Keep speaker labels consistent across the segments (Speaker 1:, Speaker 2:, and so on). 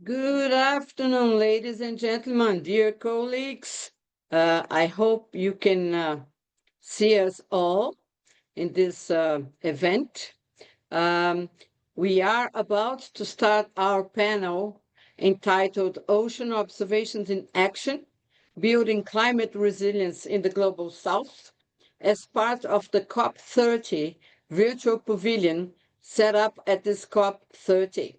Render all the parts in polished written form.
Speaker 1: Good afternoon, ladies and gentlemen, dear colleagues. I hope you can see us all in this event. We are about to start our panel entitled Ocean Observations in Action, Building Climate Resilience in the Global South, as part of the COP30 Virtual Pavilion set up at this COP30.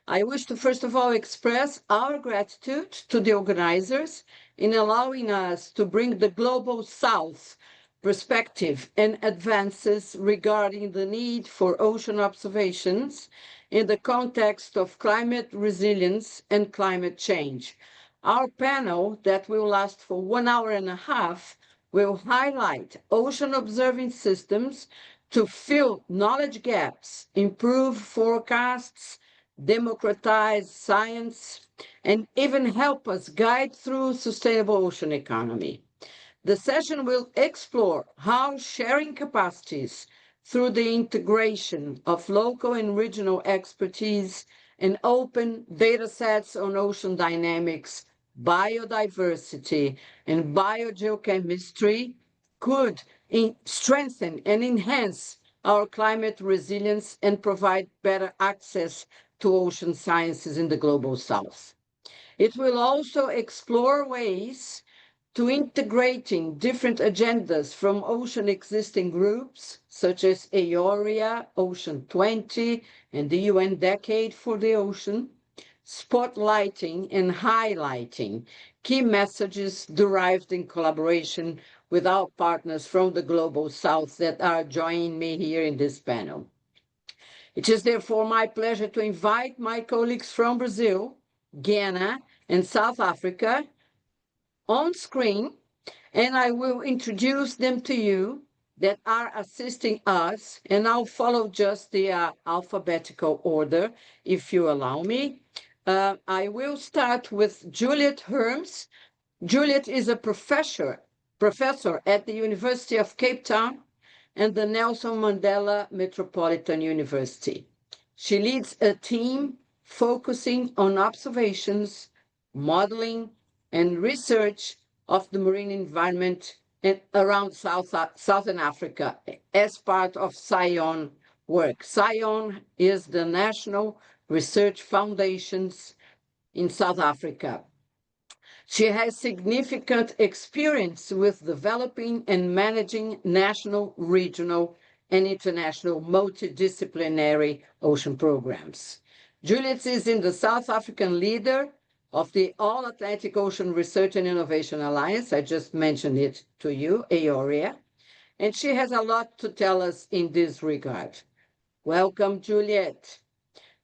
Speaker 1: I wish to first of all express our gratitude to the organizers in allowing us to bring the Global South perspective and advances regarding the need for ocean observations in the context of climate resilience and climate change. Our panel, that will last for 1 hour and a half, will highlight ocean observing systems to fill knowledge gaps, improve forecasts, democratize science, and even help us guide through sustainable ocean economy. The session will explore how sharing capacities through the integration of local and regional expertise and open data sets on ocean dynamics, biodiversity, and biogeochemistry could strengthen and enhance our climate resilience and provide better access to ocean sciences in the Global South. It will also explore ways to integrating different agendas from ocean existing groups, such as AAORIA, Ocean 20, and the UN Decade for the Ocean, spotlighting and highlighting key messages derived in collaboration with our partners from the Global South that are joining me here in this panel. It is therefore my pleasure to invite my colleagues from Brazil, Ghana, and South Africa on screen, and I will introduce them to you that are assisting us, and I'll follow just the alphabetical order, if you allow me. I will start with Juliet Herms. Juliet is a professor at the University of Cape Town and the Nelson Mandela Metropolitan University. She leads a team focusing on observations, modeling, and research of the marine environment around Southern Africa as part of SCION work. SCION is the National Research Foundations in South Africa. She has significant experience with developing and managing national, regional, and international multidisciplinary ocean programs. Juliet is in the South African leader of the All Atlantic Ocean Research and Innovation Alliance. I just mentioned it to you, AAORIA, and she has a lot to tell us in this regard. Welcome, Juliet.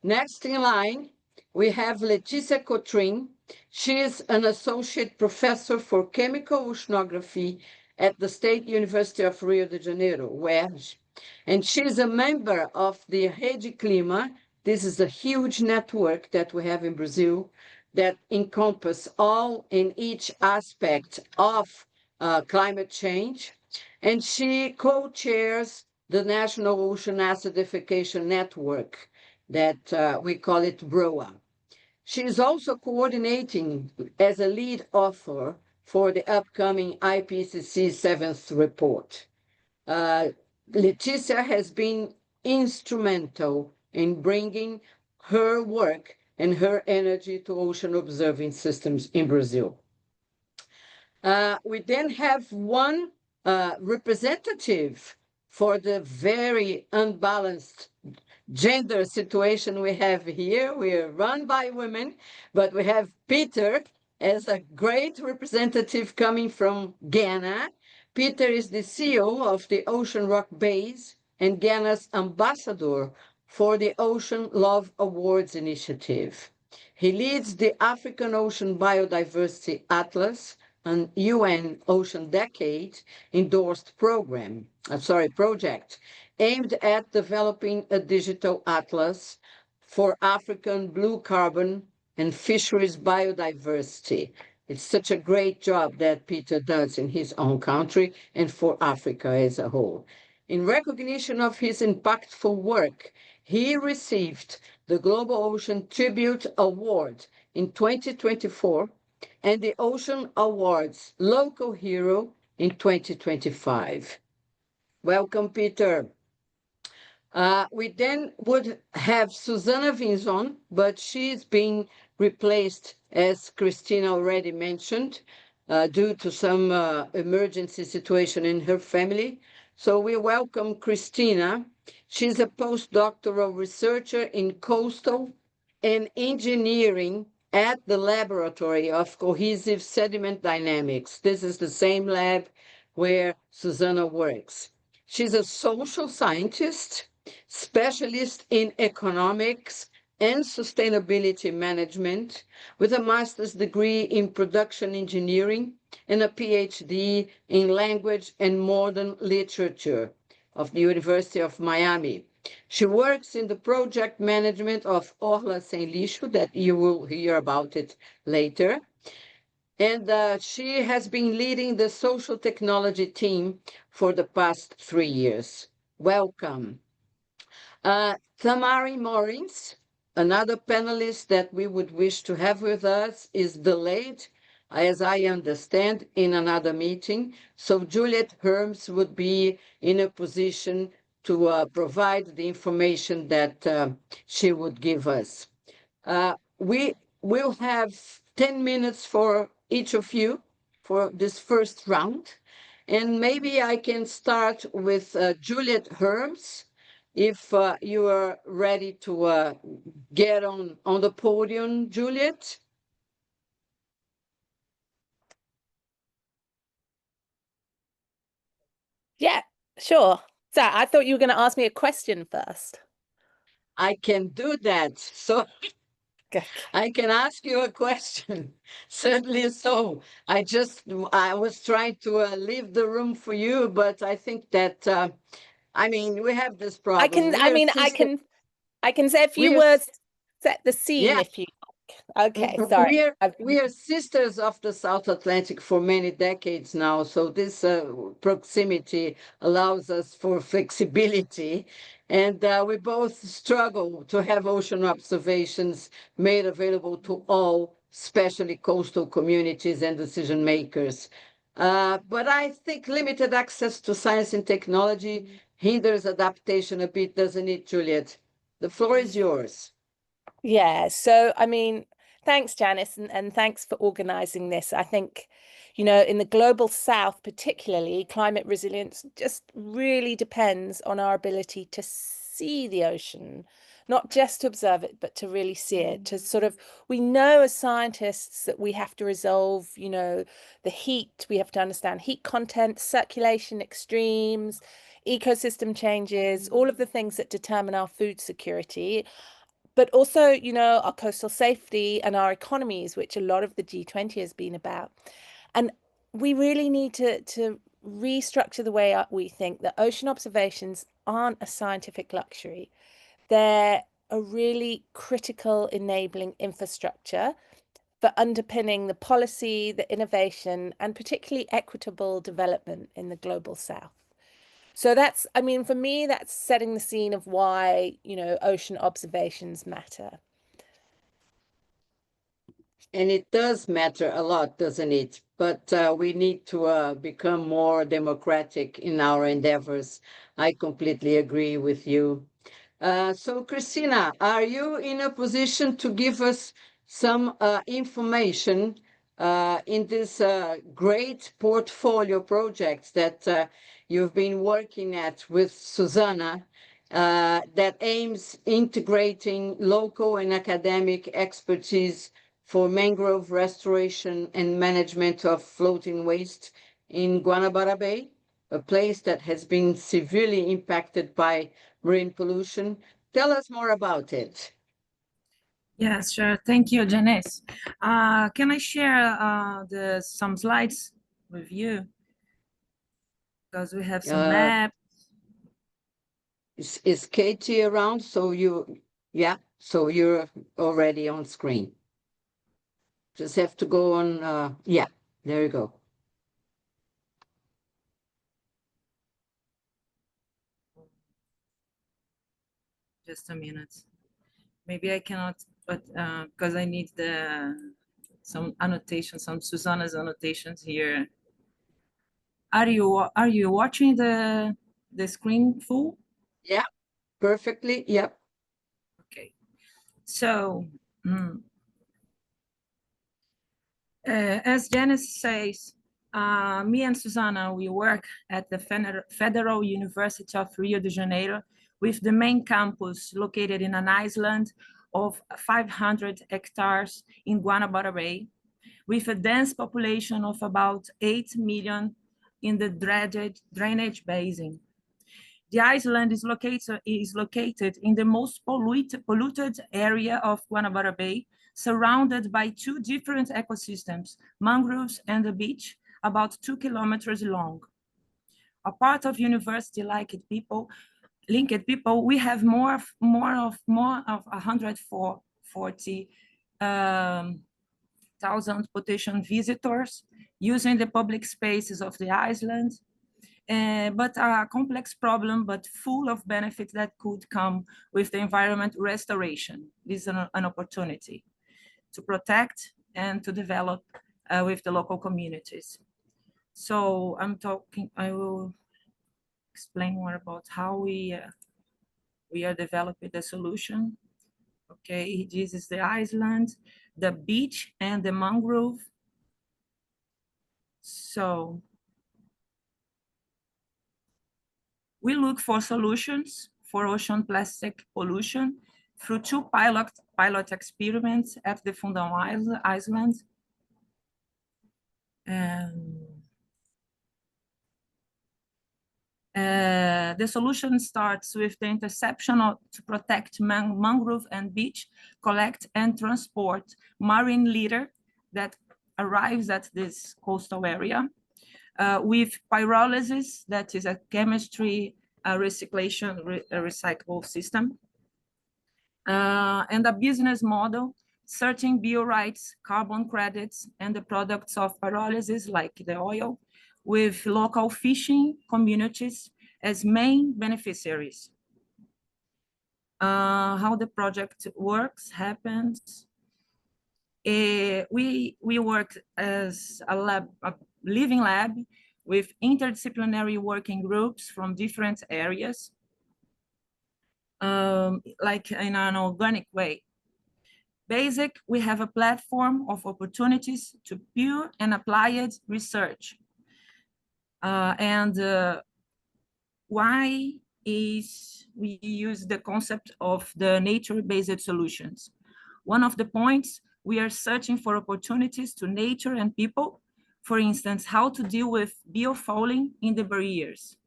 Speaker 1: Next in line, we have Letícia Cotrim. She is an associate professor for chemical oceanography at the State University of Rio de Janeiro, UERJ, and she is a member of the Rede Clima. This is a huge network that we have in Brazil that encompass all in each aspect of climate change, and she co-chairs the National Ocean Acidification Network that we call it BROA. She is also coordinating as a lead author for the upcoming IPCC 7th report. Letícia has been instrumental in bringing her work and her energy to ocean observing systems in Brazil. We then have one representative for the very unbalanced gender situation we have here. We're run by women, but we have Peter as a great representative coming from Ghana. Peter is the CEO of the Ocean Rock Base and Ghana's ambassador for the Ocean Love Awards initiative. He leads the African Ocean Biodiversity Atlas, an UN Ocean Decade endorsed project aimed at developing a digital atlas for African blue carbon and fisheries biodiversity. It's such a great job that Peter does in his own country and for Africa as a whole. In recognition of his impactful work, he received the Global Ocean Tribute Award in 2024 and the Ocean Awards Local Hero in 2025. Welcome, Peter. We then would have Susanna Vinzon, but she's being replaced, as Christina already mentioned, due to some emergency situation in her family. So we welcome Christina. She's a postdoctoral researcher in coastal and engineering at the Laboratory of Cohesive Sediment Dynamics. This is the same lab where Susanna works. She's a social scientist, specialist in economics and sustainability management, with a master's degree in production engineering and a PhD in language and modern literature of the University of Miami. She works in the project management of Orla Sem Lixo, that you will hear about it later. And she has been leading the social technology team for the past 3 years. Welcome. Tamari Morins, another panelist that we would wish to have with us, is delayed, as I understand, in another meeting. So Juliet Herms would be in a position to provide the information that she would give us. We will have 10 minutes for each of you for this first round. And maybe I can start with Juliet Herms, if you are ready to get on the podium, Juliet.
Speaker 2: Yeah, sure. So I thought you were going to ask me a question first.
Speaker 1: I can do that. So
Speaker 2: Okay.
Speaker 1: I can ask you a question. Certainly so. I was trying to leave the room for you, but I think that, I mean, we have this problem.
Speaker 2: I can say a few words, set the scene if you like. Okay, sorry.
Speaker 1: We are sisters of the South Atlantic for many decades now, so this proximity allows us for flexibility. And we both struggle to have ocean observations made available to all, especially coastal communities and decision makers. But I think limited access to science and technology hinders adaptation a bit, doesn't it, Juliet? The floor is yours.
Speaker 2: Yeah, so I mean, thanks, Janice, and thanks for organizing this. I think, you know, in the global South, particularly, climate resilience just really depends on our ability to see the ocean, not just to observe it, but to really see it. To sort of, we know as scientists that we have to resolve, you know, the heat, we have to understand heat content, circulation extremes, ecosystem changes, all of the things that determine our food security. But also, you know, our coastal safety and our economies, which a lot of the G20 has been about. And we really need to restructure the way we think that ocean observations aren't a scientific luxury. They're a really critical enabling infrastructure for underpinning the policy, the innovation, and particularly equitable development in the global South. So that's, I mean, for me, that's setting the scene of why, you know, ocean observations matter.
Speaker 1: And it does matter a lot, doesn't it? But we need to become more democratic in our endeavors. I completely agree with you. So, Christina, are you in a position to give us some information in this great portfolio projects that you've been working at with Susanna that aims integrating local and academic expertise for mangrove restoration and management of floating waste in Guanabara Bay, a place that has been severely impacted by marine pollution? Tell us more about it.
Speaker 3: Yes, sure. Thank you, Janice. Can I share some slides with you? Because we have some maps.
Speaker 1: Is Katie around? So so you're already on screen. Just have to go on, yeah, there you go.
Speaker 3: Just a minute. Maybe I cannot but because I need some annotations, some Susanna's annotations here. Are you watching the screen full?
Speaker 1: Yeah, perfectly. Yep.
Speaker 3: Okay. So, as Janice says, me and Susanna, we work at the Federal University of Rio de Janeiro with the main campus located in an island of 500 hectares in Guanabara Bay, with a dense population of about 8 million in the drainage basin. The island is located in the most polluted area of Guanabara Bay, surrounded by two different ecosystems, mangroves and a beach, about 2 kilometers long. A part of university linked people, we have more of 140,000 potential visitors using the public spaces of the island. But a complex problem, but full of benefits that could come with the environment restoration. This is an opportunity to protect and to develop with the local communities. So I will explain more about how we are developing the solution. Okay, this is the island, the beach and the mangrove. So we look for solutions for ocean plastic pollution through two pilot experiments at the Fundão Island. The solution starts with the interception to protect mangrove and beach, collect and transport marine litter that arrives at this coastal area. With pyrolysis, that is a chemistry recyclable system, and a business model searching biorights, carbon credits, and the products of pyrolysis like the oil, with local fishing communities as main beneficiaries. How the project happens. We work as a living lab with interdisciplinary working groups from different areas, like in an organic way. Basic, we have a platform of opportunities to pure and applied research. Why is we use the concept of the nature-based solutions? One of the points, we are searching for opportunities to nature and people. For instance, how to deal with biofouling in the barriers.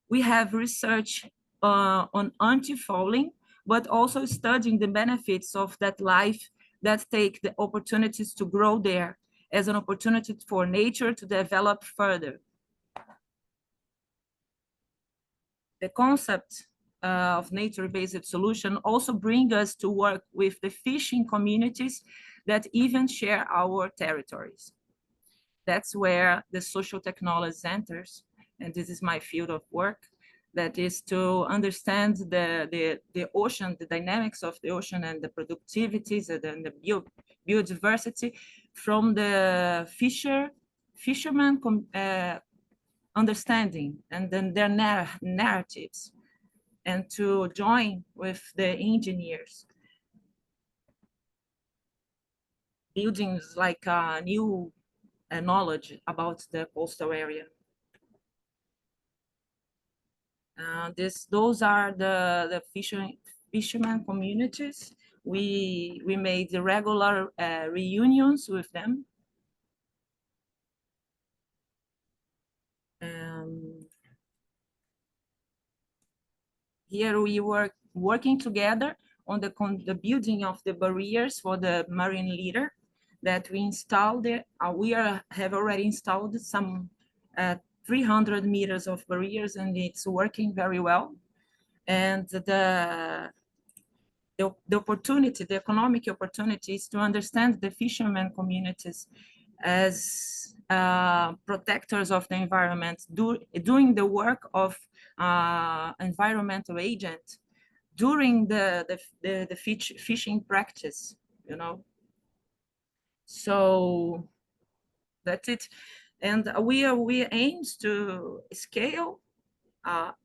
Speaker 3: We have research on anti-fouling, but also studying the benefits of that life that take the opportunities to grow there as an opportunity for nature to develop further. The concept of nature-based solution also bring us to work with the fishing communities that even share our territories. That's where the social technology enters, and this is my field of work, that is to understand the ocean, the dynamics of the ocean and the productivities and the biodiversity from the fisherman understanding and then their narratives, and to join with the engineers. Buildings like new knowledge about the coastal area. Those are the fishermen communities. We made regular reunions with them. Here we were working together on the building of the barriers for the marine litter that we installed there. We have already installed some 300 meters of barriers, and it's working very well. And the opportunity, the economic opportunity is to understand the fishermen communities as protectors of the environment, doing the work of environmental agent, during the fishing practice, you know. So that's it. And we aims to scale,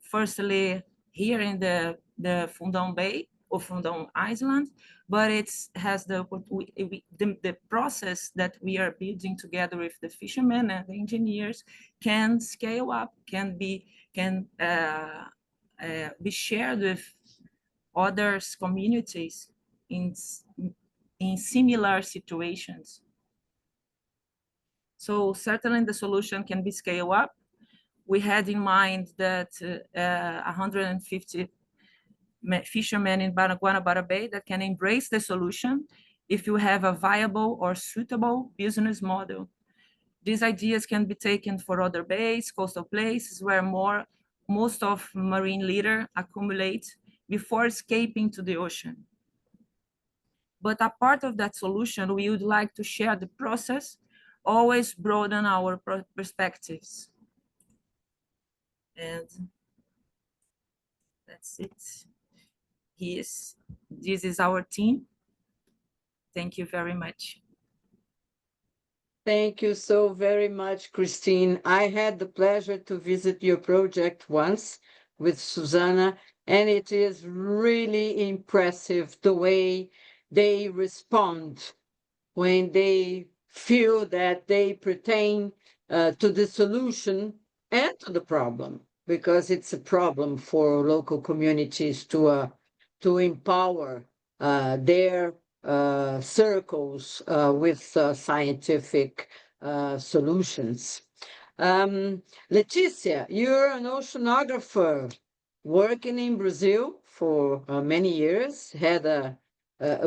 Speaker 3: firstly here in the Fundão Bay or Fundão Island, but it has the process that we are building together with the fishermen and the engineers can scale up, can be shared with other communities in similar situations. So certainly the solution can be scaled up. We had in mind that 150 fishermen in Guanabara Bay that can embrace the solution if you have a viable or suitable business model. These ideas can be taken for other bays, coastal places where most of marine litter accumulates before escaping to the ocean. But a part of that solution, we would like to share the process, always broaden our perspectives. And that's it. This is our team. Thank you very much.
Speaker 1: Thank you so very much, Christine. I had the pleasure to visit your project once with Susanna, and it is really impressive the way they respond when they feel that they pertain to the solution and to the problem, because it's a problem for local communities to empower their circles with scientific solutions. Leticia, you're an oceanographer working in Brazil for many years, had a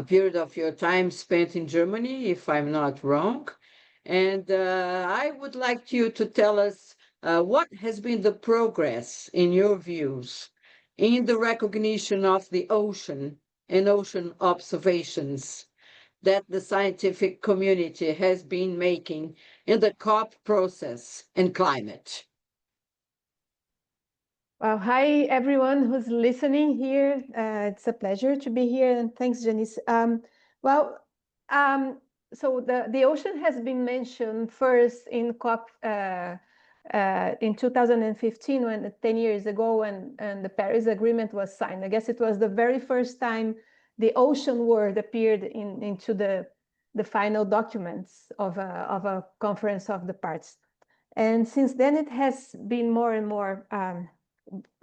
Speaker 1: period of your time spent in Germany, if I'm not wrong. And I would like you to tell us what has been the progress, in your views, in the recognition of the ocean and ocean observations that the scientific community has been making in the COP process and climate.
Speaker 4: Well, hi, everyone who's listening here. It's a pleasure to be here, and thanks, Janice. So the ocean has been mentioned first in COP in 2015, when 10 years ago, and the Paris Agreement was signed. I guess it was the very first time the ocean word appeared into the final documents of a conference of the parts. And since then, it has been more and more.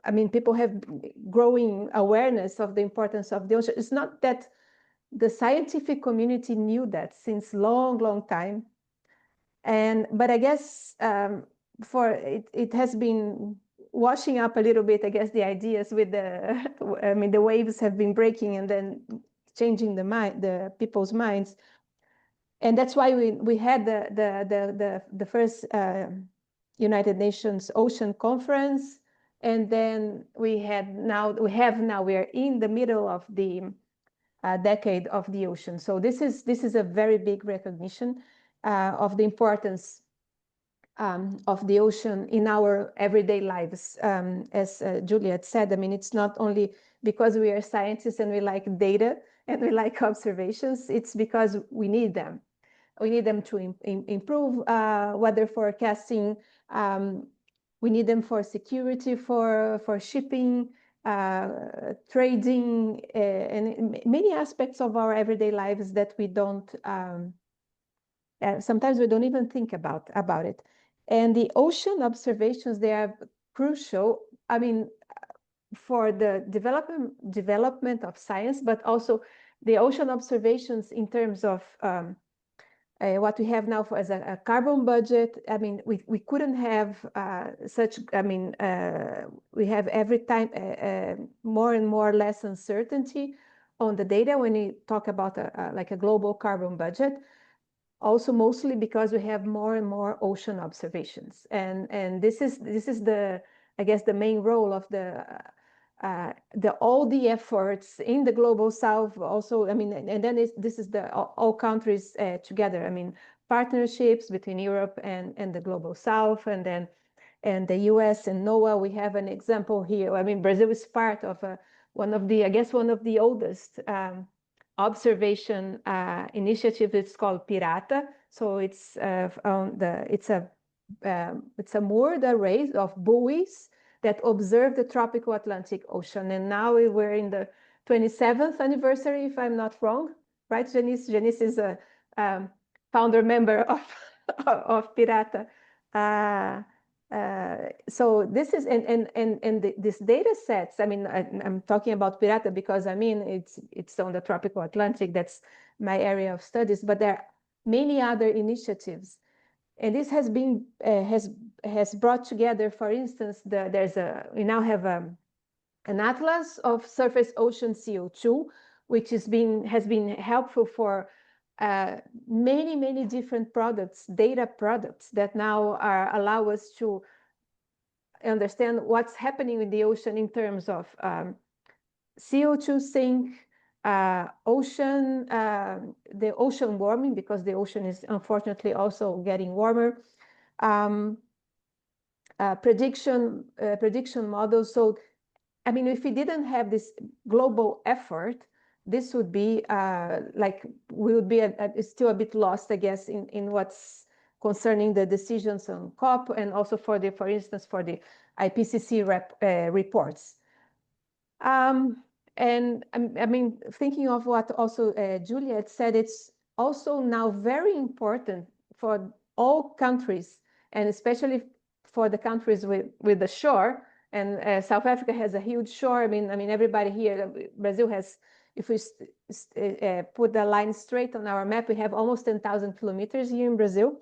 Speaker 4: I mean, people have growing awareness of the importance of the ocean. It's not that the scientific community knew that since long time, but I guess it has been washing up a little bit. I guess the ideas with the waves have been breaking and then changing the people's minds, and that's why we had the first United Nations Ocean Conference. And then we are in the middle of the decade of the ocean. So this is a very big recognition of the importance of the ocean in our everyday lives. As Juliet said, I mean, it's not only because we are scientists and we like data and we like observations, it's because we need them. We need them to improve weather forecasting. We need them for security, for shipping, trading, and many aspects of our everyday lives that we don't, sometimes we don't even think about it. And the ocean observations, they are crucial, I mean, for the development of science, but also the ocean observations in terms of what we have now as a carbon budget. I mean, we couldn't have such, I mean, we have every time more and more less uncertainty on the data when you talk about like a global carbon budget. Also, mostly because we have more and more ocean observations. And this is the, I guess, the main role of all the efforts in the global south also. I mean, and then this is all countries together. I mean, partnerships between Europe and the global south, and then the US and NOAA. We have an example here. I mean, Brazil is part of I guess one of the oldest observation initiative. It's called Pirata. So it's a moored array of buoys that observe the tropical Atlantic Ocean. And now we're in the 27th anniversary, if I'm not wrong, right, Janice? Janice is a founder member of Pirata. So this is this data sets. I mean, I'm talking about Pirata because I mean it's on the tropical Atlantic. That's my area of studies. But there are many other initiatives, and this has been has brought together. For instance, we now have an atlas of surface ocean CO2, which has been helpful for many different products, data products that now allow us to understand what's happening in the ocean in terms of CO2 sink, ocean, the ocean warming, because the ocean is unfortunately also getting warmer, prediction models. So, I mean, if we didn't have this global effort, this would be we would be still a bit lost, I guess, in what's concerning the decisions on COP, and also for instance, for the IPCC reports. And I mean, thinking of what also Juliet said, it's also now very important for all countries, and especially for the countries with the shore. And South Africa has a huge shore. I mean, everybody here, Brazil has, if we put the line straight on our map, we have almost 10,000 kilometers here in Brazil.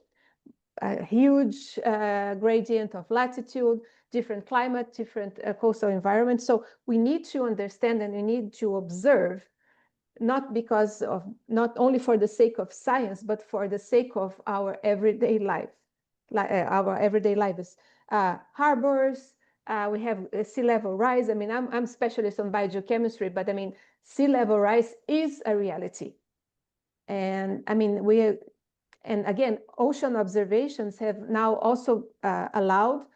Speaker 4: A huge gradient of latitude, different climate, different coastal environment. So we need to understand and we need to observe, not only for the sake of science, but for the sake of our everyday life, harbors. We have sea level rise. I mean, I'm specialist on biogeochemistry, but I mean, sea level rise is a reality. And I mean, and again, ocean observations have now also allowed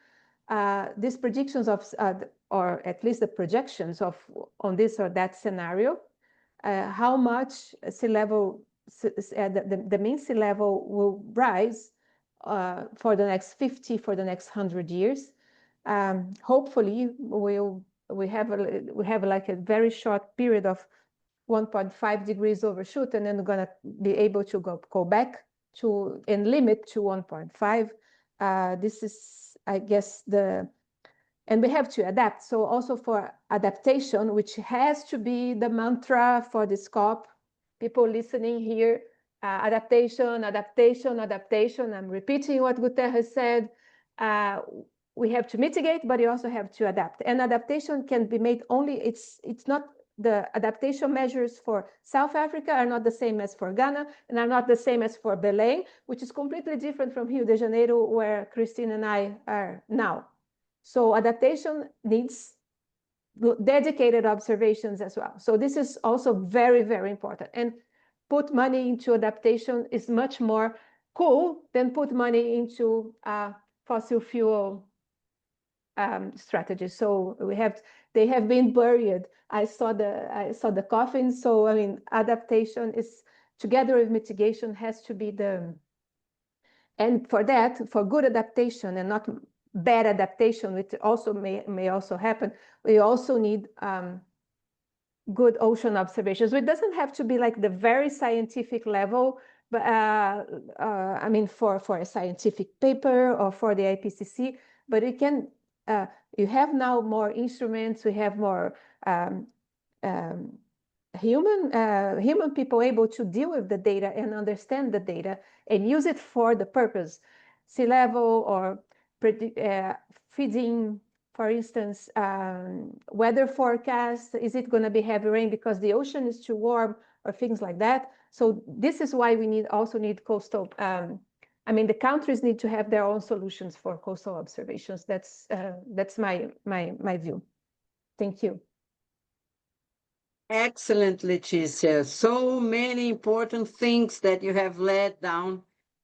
Speaker 4: these predictions of, or at least the projections of, on this or that scenario, how much sea level, the mean sea level will rise for the next 50, for the next 100 years. Hopefully, we have like a very short period of 1.5 degrees overshoot, and then we're going to be able to go back to and limit to 1.5. This is, I guess, and we have to adapt. So also for adaptation, which has to be the mantra for this COP, people listening here, adaptation, adaptation, adaptation. I'm repeating what Guterres said. We have to mitigate, but you also have to adapt. And adaptation can be made only, it's not, the adaptation measures for South Africa are not the same as for Ghana, and are not the same as for Belém, which is completely different from Rio de Janeiro, where Christine and I are now. So adaptation needs dedicated observations as well. So this is also very important. And put money into adaptation is much more cool than put money into fossil fuel strategies. So they have been buried. I saw the coffins. So I mean, adaptation is, together with mitigation, has to be and for that, for good adaptation and not bad adaptation, which also may also happen, we also need good ocean observations. So it doesn't have to be like the very scientific level, but I mean, for a scientific paper or for the IPCC, but it can, you have now more instruments, we have more human people able to deal with the data and understand the data and use it for the purpose. Sea level or feeding, for instance, weather forecast. Is it going to be heavy rain because the ocean is too warm, or things like that? So this is why we also need coastal. I mean, the countries need to have their own solutions for coastal observations. That's my view. Thank you.
Speaker 1: Excellent, Leticia. So many important things that you have laid down,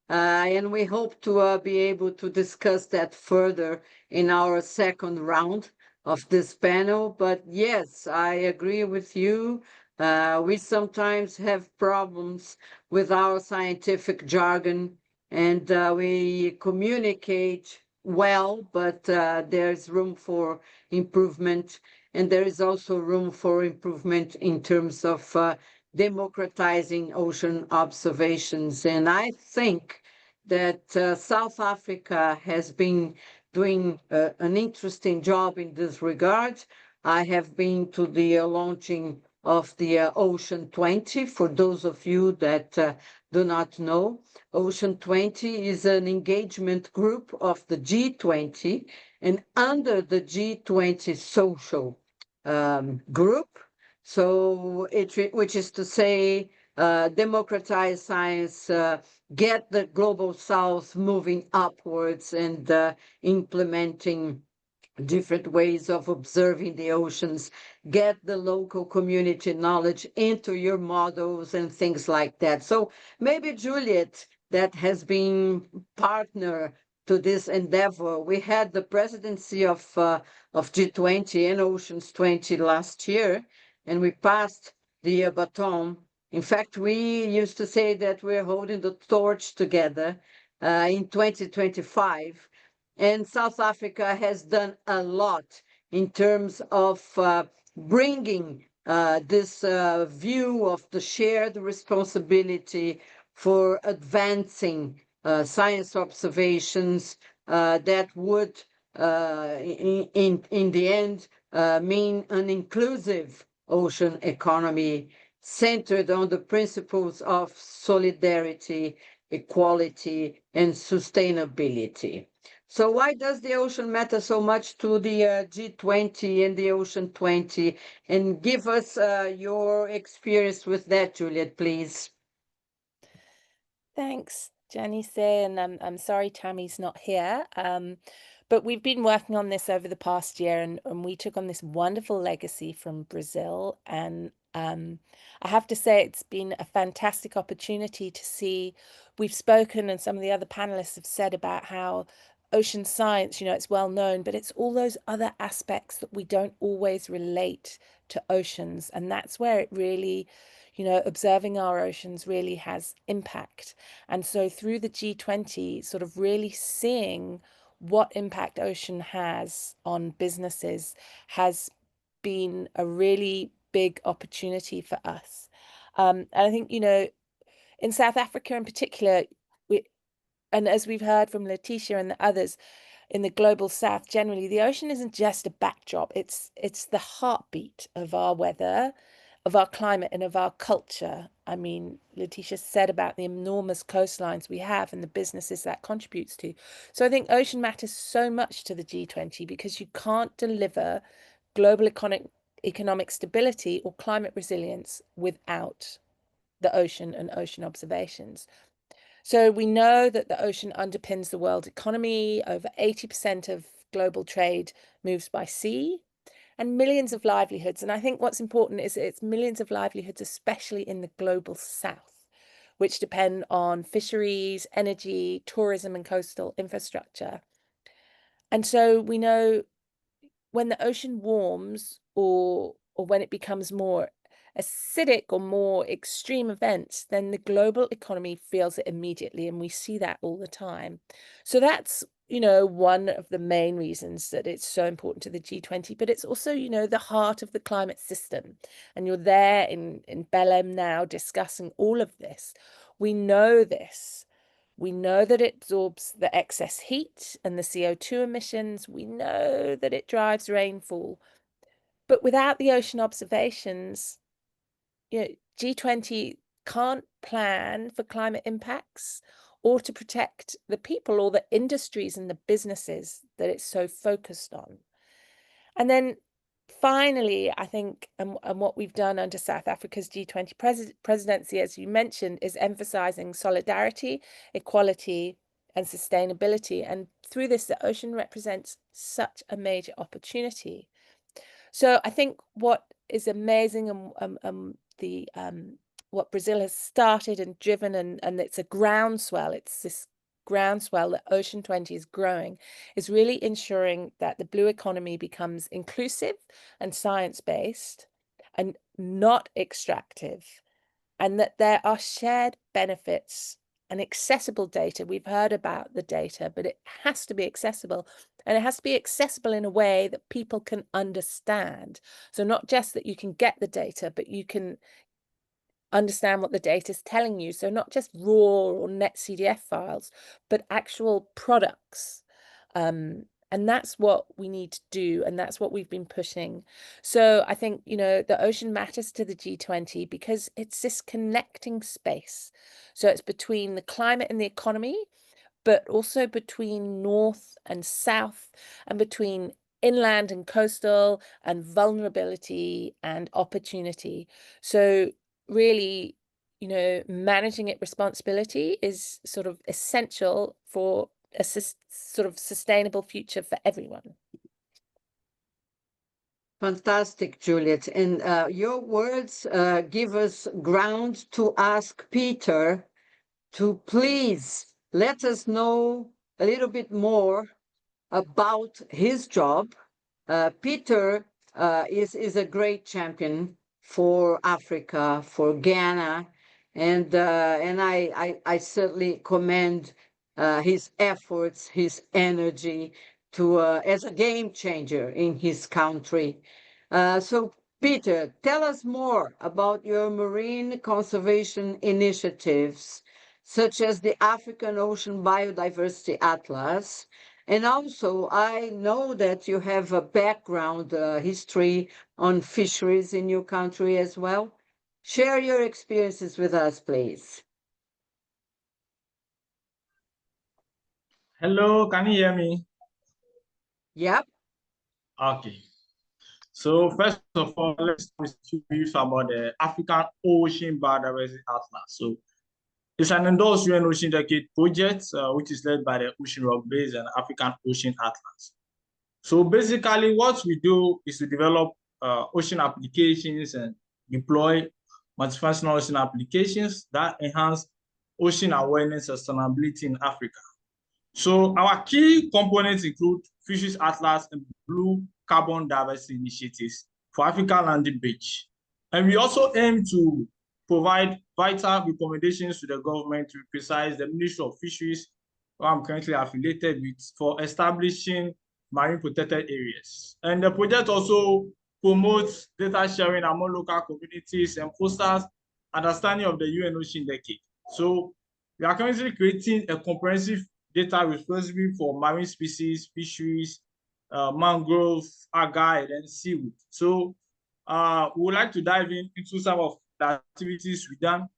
Speaker 1: and we hope to be able to discuss that further in our second round. of this panel. But yes, I agree with you. We sometimes have problems with our scientific jargon, and we communicate well, but there's room for improvement. And there is also room for improvement in terms of democratizing ocean observations. And I think that South Africa has been doing an interesting job in this regard. I have been to the launching of the Ocean 20. For those of you that do not know, Ocean 20 is an engagement group of the G20, and under the G20 social group, so which is to say, democratize science, get the global south moving upwards and implementing different ways of observing the oceans, get the local community knowledge into your models and things like that. So maybe Juliet, that has been partner to this endeavor. We had the presidency of G20 and Oceans 20 last year, and we passed the baton. In fact, we used to say that we're holding the torch together in 2025. And South Africa has done a lot in terms of bringing this view of the shared responsibility for advancing science observations that would, in the end, mean an inclusive ocean economy centered on the principles of solidarity, equality, and sustainability. So why does the ocean matter so much to the G20 and the Ocean 20? And give us your experience with that, Juliet, please.
Speaker 2: Thanks, Janice, and I'm sorry Tammy's not here. But we've been working on this over the past year, and we took on this wonderful legacy from Brazil. And I have to say, it's been a fantastic opportunity to see. We've spoken, and some of the other panelists have said about how ocean science, it's well known, but it's all those other aspects that we don't always relate to oceans. And that's where it really, observing our oceans really has impact. And so through the G20, sort of really seeing what impact ocean has on businesses has been a really big opportunity for us. And I think, in South Africa in particular, and as we've heard from Letitia and the others in the global south generally, the ocean isn't just a backdrop. It's the heartbeat of our weather, of our climate, and of our culture. I mean, Letitia said about the enormous coastlines we have and the businesses that contributes to. So I think ocean matters so much to the G20 because you can't deliver global economic stability or climate resilience without the ocean and ocean observations. So we know that the ocean underpins the world economy. Over 80% of global trade moves by sea, and millions of livelihoods. And I think what's important is it's millions of livelihoods, especially in the global south, which depend on fisheries, energy, tourism, and coastal infrastructure. And so we know when the ocean warms or when it becomes more acidic or more extreme events, then the global economy feels it immediately. And we see that all the time. So that's, one of the main reasons that it's so important to the G20, but it's also, the heart of the climate system. And you're there in Belém now discussing all of this. We know this. We know that it absorbs the excess heat and the CO2 emissions. We know that it drives rainfall. But without the ocean observations, G20 can't plan for climate impacts or to protect the people or the industries and the businesses that it's so focused on. And then finally, I think, and what we've done under South Africa's G20 presidency, as you mentioned, is emphasizing solidarity, equality, and sustainability. And through this, the ocean represents such a major opportunity. So I think what is amazing and what Brazil has started and driven, and it's a groundswell, it's this groundswell that Ocean 20 is growing is really ensuring that the blue economy becomes inclusive and science-based and not extractive, and that there are shared benefits and accessible data. We've heard about the data, but it has to be accessible, and it has to be accessible in a way that people can understand. So not just that you can get the data, but you can understand what the data is telling you. So not just raw or net CDF files, but actual products. And that's what we need to do, and that's what we've been pushing. So I think, you know, the ocean matters to the G20 because it's this connecting space. So it's between the climate and the economy, but also between North and South, and between inland and coastal, and vulnerability and opportunity. So really, you know, managing it responsibility is sort of essential for a sort of sustainable future for everyone.
Speaker 1: Fantastic, Juliet. And your words give us ground to ask Peter to please let us know a little bit more about his job. Peter is a great champion for Africa, for Ghana, and I certainly commend his efforts, his energy to as a game changer in his country. So, Peter, tell us more about your marine conservation initiatives, such as the African Ocean Biodiversity Atlas. And also, I know that you have a background history on fisheries in your country as well. Share your experiences with us, please.
Speaker 5: Hello, can you hear me?
Speaker 1: Yep.
Speaker 5: Okay. So first of all, let's start with two briefs about the African Ocean Biodiversity Atlas. So it's an endorsed UN Ocean Decade project, which is led by the Ocean Rock Base and African Ocean Atlas. So basically what we do is to develop ocean applications and deploy multifunctional ocean applications that enhance ocean awareness and sustainability in Africa. So our key components include Fisheries Atlas and Blue Carbon Diversity Initiatives for African landing beach. And we also aim to provide vital recommendations to the government, to be precise, the Ministry of Fisheries, where I'm currently affiliated with, for establishing marine protected areas. And the project also promotes data sharing among local communities and fosters understanding of the UN Ocean Decade. So we are currently creating a comprehensive data repository for marine species, fisheries, mangrove, algae, and seaweed. So we would like to dive into some of the activities we done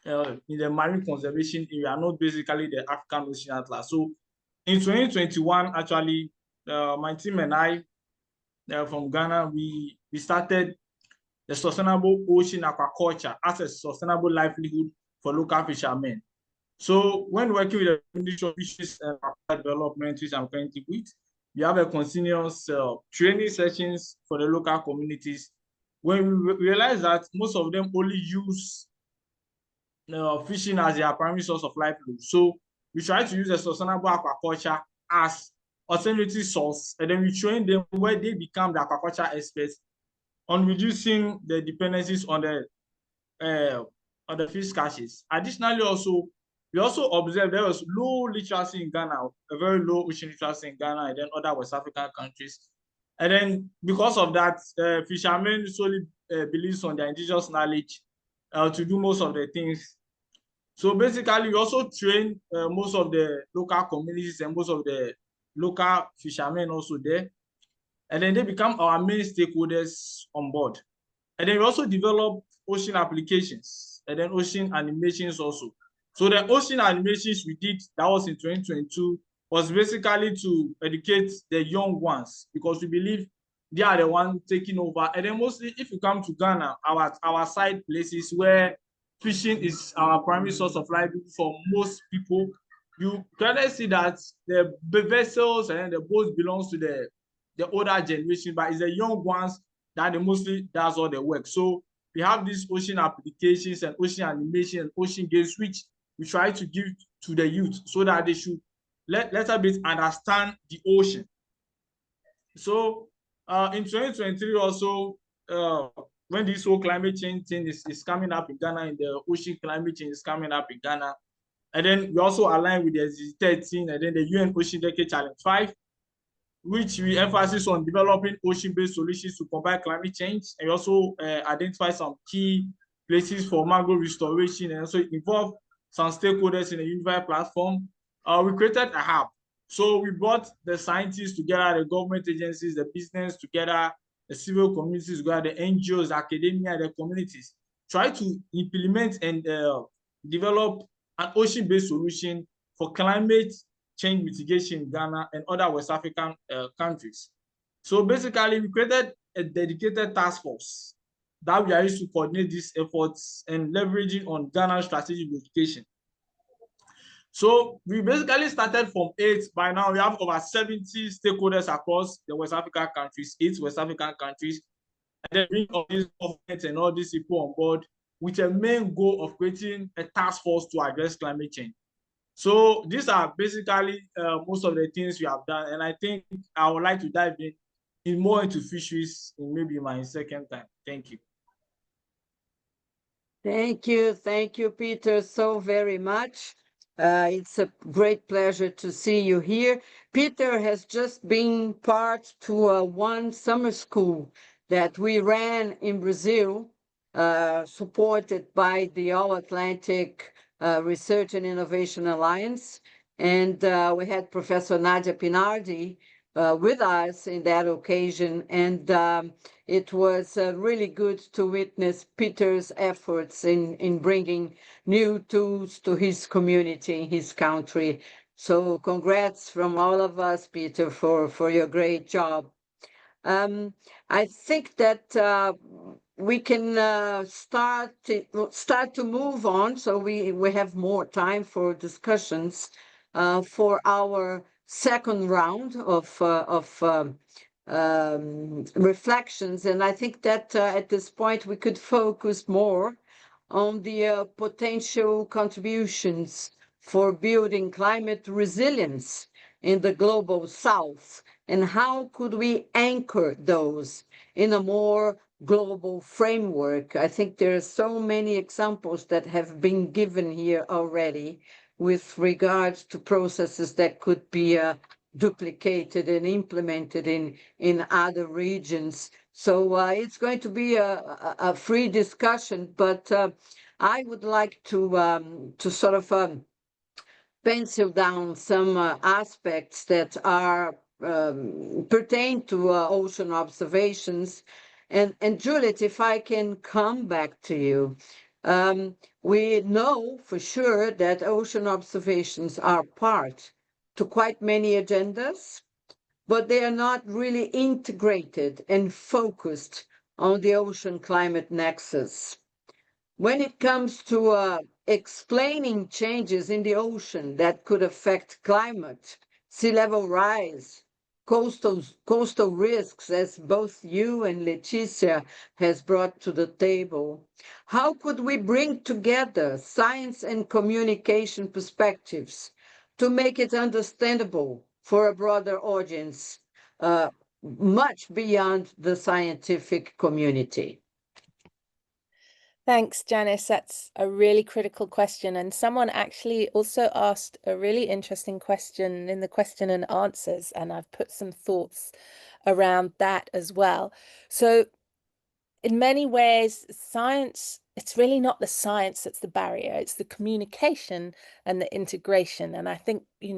Speaker 5: in the marine conservation area, not basically the African Ocean Atlas. So in 2021, actually, my team and I from Ghana, we started the sustainable ocean aquaculture as a sustainable livelihood for local fishermen. So when working with the Ministry of Fisheries and Development, which I'm currently with, we have a continuous training sessions for the local communities. When we realize that most of them only use fishing as their primary source of livelihood. So we try to use the sustainable aquaculture as alternative source, and then we train them where they become the aquaculture experts on reducing the dependencies on the fish catches. Additionally, we also observed there was low literacy in Ghana, a very low ocean literacy in Ghana, and then other West African countries. And then because of that, fishermen solely believes on their indigenous knowledge to do most of the things. So basically, we also train most of the local communities and most of the local fishermen also there. And then they become our main stakeholders on board. And then we also develop ocean applications and then ocean animations also. So the ocean animations we did, that was in 2022, was basically to educate the young ones, because we believe they are the ones taking over. And then mostly if you come to Ghana, our side places where fishing is our primary source of livelihood for most people, you clearly see that the vessels and the boats belongs to the older generation, but it's the young ones that they mostly does all the work. So we have these ocean applications and ocean animation and ocean games, which we try to give to the youth so that they should little bit understand the ocean. So in 2023 also, when this whole climate change thing is coming up in Ghana, and the ocean climate change is coming up in Ghana, and then we also align with the SDG 13 and then the UN Ocean Decade Challenge 5, which we emphasize on developing ocean-based solutions to combat climate change, and we also identify some key places for mangrove restoration, and also involve some stakeholders in a unified platform. We created a hub. So we brought the scientists together, the government agencies, the business together, the civil communities together, the NGOs, the academia, the communities, try to implement and develop an ocean-based solution for climate change mitigation in Ghana and other West African countries. So basically, we created a dedicated task force that we are used to coordinate these efforts and leveraging on Ghana's strategic education. So we basically started from 8. By now, we have over 70 stakeholders across the West African countries, 8 West African countries, and then bring all these governments and all these people on board with a main goal of creating a task force to address climate change. So these are basically most of the things we have done, and I think I would like to dive in more into fisheries in maybe my second time. Thank you.
Speaker 1: Thank you, Peter, so very much. It's a great pleasure to see you here. Peter has just been part to one summer school that we ran in Brazil, supported by the All Atlantic Research and Innovation Alliance. And we had Professor Nadia Pinardi with us in that occasion. And it was really good to witness Peter's efforts in bringing new tools to his community, his country. So congrats from all of us, Peter, for your great job. I think that we can start to move on, so we have more time for discussions for our second round of reflections. And I think that at this point we could focus more on the potential contributions for building climate resilience in the global south, and how could we anchor those in a more global framework. I think there are so many examples that have been given here already with regards to processes that could be duplicated and implemented in other regions. So it's going to be a free discussion, but I would like to sort of pencil down some aspects that are pertain to ocean observations. And Juliet, if I can come back to you, we know for sure that ocean observations are part to quite many agendas, but they are not really integrated and focused on the ocean climate nexus. When it comes to explaining changes in the ocean that could affect climate, sea level rise, coastal risks, as both you and Leticia has brought to the table, how could we bring together science and communication perspectives to make it understandable for a broader audience, much beyond the scientific community?
Speaker 2: Thanks, Janice. That's a really critical question. And someone actually also asked a really interesting question in the question and answers, and I've put some thoughts around that as well. So in many ways, science, it's really not the science that's the barrier, it's the communication and the integration. And I think, we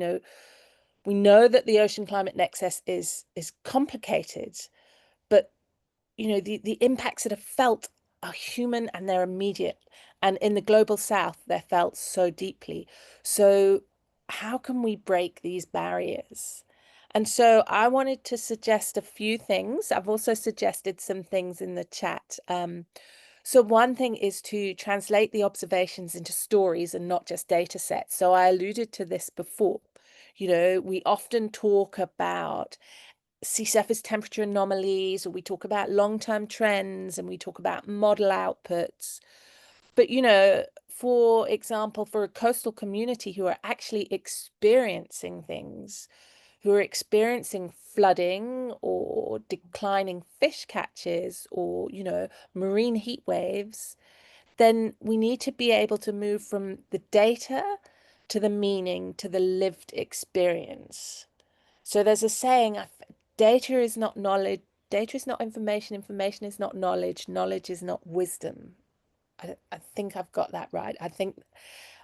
Speaker 2: know that the ocean climate nexus is complicated, but the impacts that are felt are human and they're immediate. And in the global south, they're felt so deeply. So how can we break these barriers? And so I wanted to suggest a few things. I've also suggested some things in the chat. So one thing is to translate the observations into stories and not just data sets. So I alluded to this before. We often talk about sea surface temperature anomalies, or we talk about long-term trends, and we talk about model outputs. But, for example, for a coastal community who are actually experiencing things, who are experiencing flooding or declining fish catches or, you know, marine heat waves, then we need to be able to move from the data to the meaning to the lived experience. So there's a saying, data is not knowledge, data is not information, information is not knowledge, knowledge is not wisdom. I think I've got that right. I think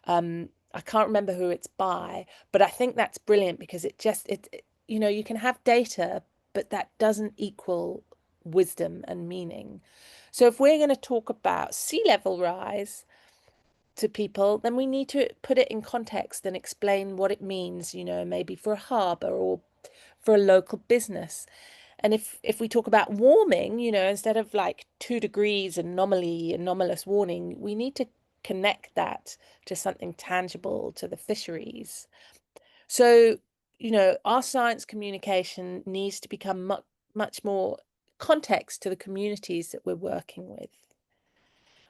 Speaker 2: I can't remember who it's by, but I think that's brilliant because it you know, you can have data, but that doesn't equal wisdom and meaning. So if we're going to talk about sea level rise to people, then we need to put it in context and explain what it means, you know, maybe for a harbour or for a local business. And if we talk about warming, you know, instead of like 2 degrees anomalous warning, we need to connect that to something tangible, to the fisheries. So, you know, our science communication needs to become much more context to the communities that we're working with,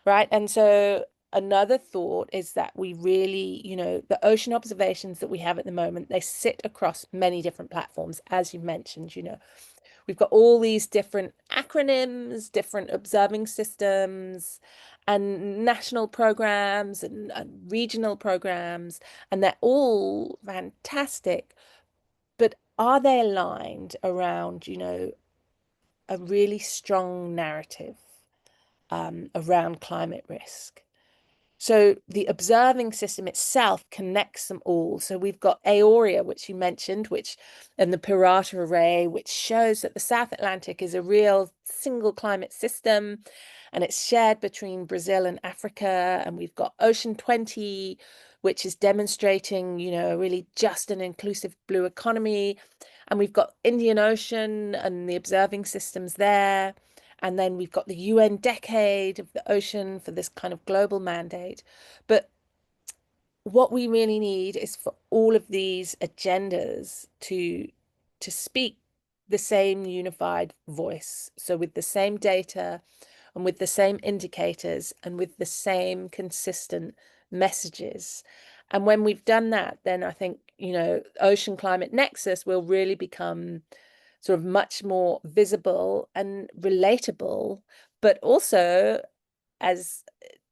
Speaker 2: right? And so another thought is that we really, you know, the ocean observations that we have at the moment, they sit across many different platforms, as you mentioned. You know, we've got all these different acronyms, different observing systems, and national programs and regional programs, and they're all fantastic. But are they aligned around, you know, a really strong narrative around climate risk? So the observing system itself connects them all. So we've got AAORIA, which you mentioned, and the Pirata Array, which shows that the South Atlantic is a real single climate system, and it's shared between Brazil and Africa. And we've got Ocean 20, which is demonstrating, you know, a really just and inclusive blue economy. And we've got Indian Ocean and the observing systems there. And then we've got the UN Decade of the Ocean for this kind of global mandate. But what we really need is for all of these agendas to speak the same unified voice. So with the same data and with the same indicators and with the same consistent messages. And when we've done that, then I think, you know, Ocean Climate Nexus will really become sort of much more visible and relatable, but also, as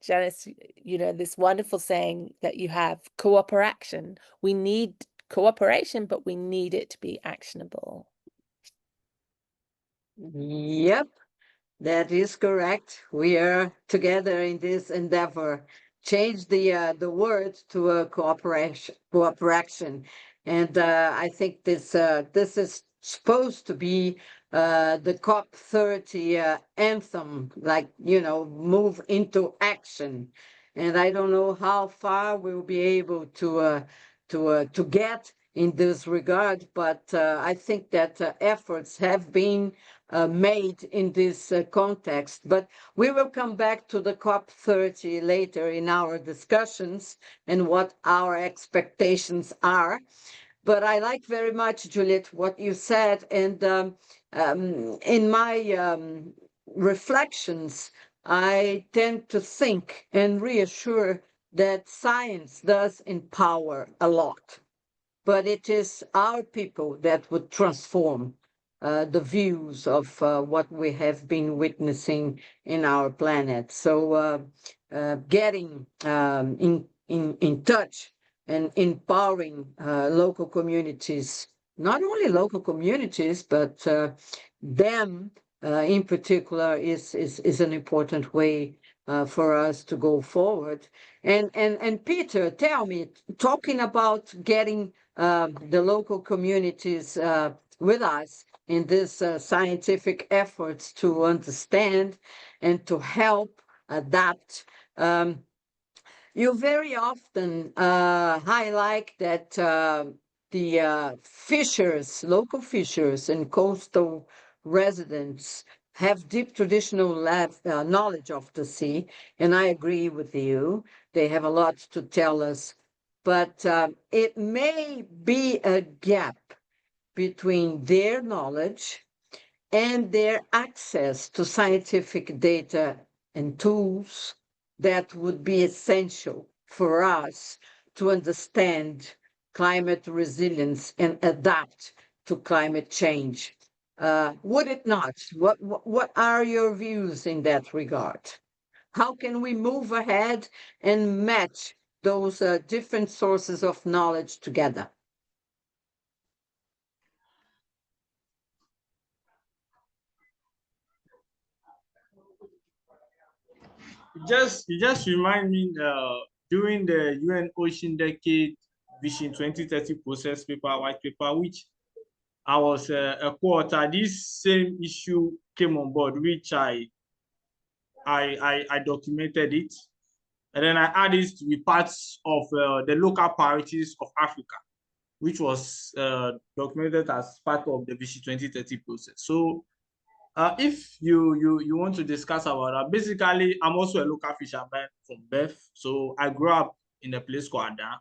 Speaker 2: Janice, you know, this wonderful saying that you have, cooperation. We need cooperation, but we need it to be actionable.
Speaker 1: Yep, that is correct. We are together in this endeavor. Change the word to a cooperation, and I think this is supposed to be the COP30 anthem, like, you know, move into action. And I don't know how far we'll be able to get in this regard, but I think that efforts have been made in this context. But we will come back to the COP30 later in our discussions and what our expectations are. But I like very much, Juliet, what you said. And in my reflections, I tend to think and reassure that science does empower a lot, but it is our people that would transform the views of what we have been witnessing in our planet. So getting in touch and empowering local communities, not only local communities, but them in particular is an important way for us to go forward. And Peter, tell me, talking about getting the local communities with us in this scientific efforts to understand and to help adapt. You very often highlight that the fishers, local fishers and coastal residents have deep traditional knowledge of the sea, and I agree with you. They have a lot to tell us, but it may be a gap between their knowledge and their access to scientific data and tools that would be essential for us to understand climate resilience and adapt to climate change. Would it not? What are your views in that regard? How can we move ahead and match those different sources of knowledge together?
Speaker 5: You just remind me during the UN Ocean Decade Vision 2030 process paper, white paper, which I was a co-author, this same issue came on board, which I documented it. And then I added it to be parts of the local priorities of Africa, which was documented as part of the Vision 2030 process. So if you want to discuss about that, basically, I'm also a local fisherman from birth. So I grew up in a place called Ada,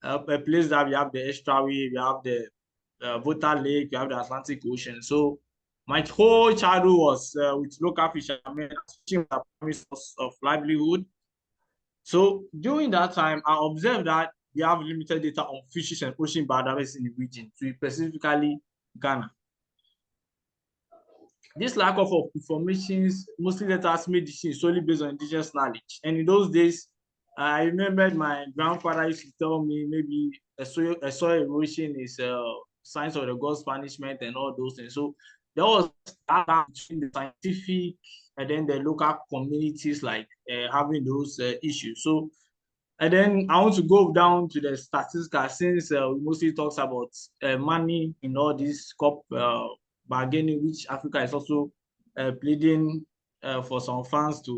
Speaker 5: a place that we have the estuary, we have the Volta Lake, we have the Atlantic Ocean. So my whole childhood was with local fishermen, fishing was a primary source of livelihood. So during that time, I observed that we have limited data on fishes and ocean biodiversity in the region, specifically Ghana. This lack of information mostly let us make decisions solely based on indigenous knowledge. And in those days, I remembered my grandfather used to tell me maybe a soil erosion is a sign of the God's punishment and all those things. So there was that between the scientific and then the local communities like having those issues. So, and then I want to go down to the statistics since we mostly talks about money in all this COP bargaining, which Africa is also pleading for some funds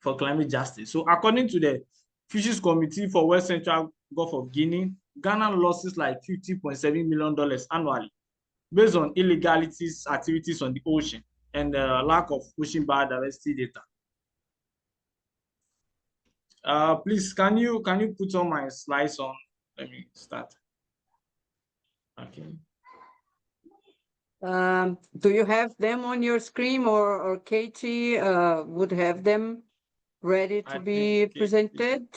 Speaker 5: for climate justice. So according to the Fisheries Committee for West Central Gulf of Guinea, Ghana losses like $50.7 million annually based on illegalities, activities on the ocean, and lack of ocean biodiversity data. Please, can you put on my slides on? Let me start. Okay.
Speaker 1: Do you have them on your screen, or Katie would have them ready to be presented?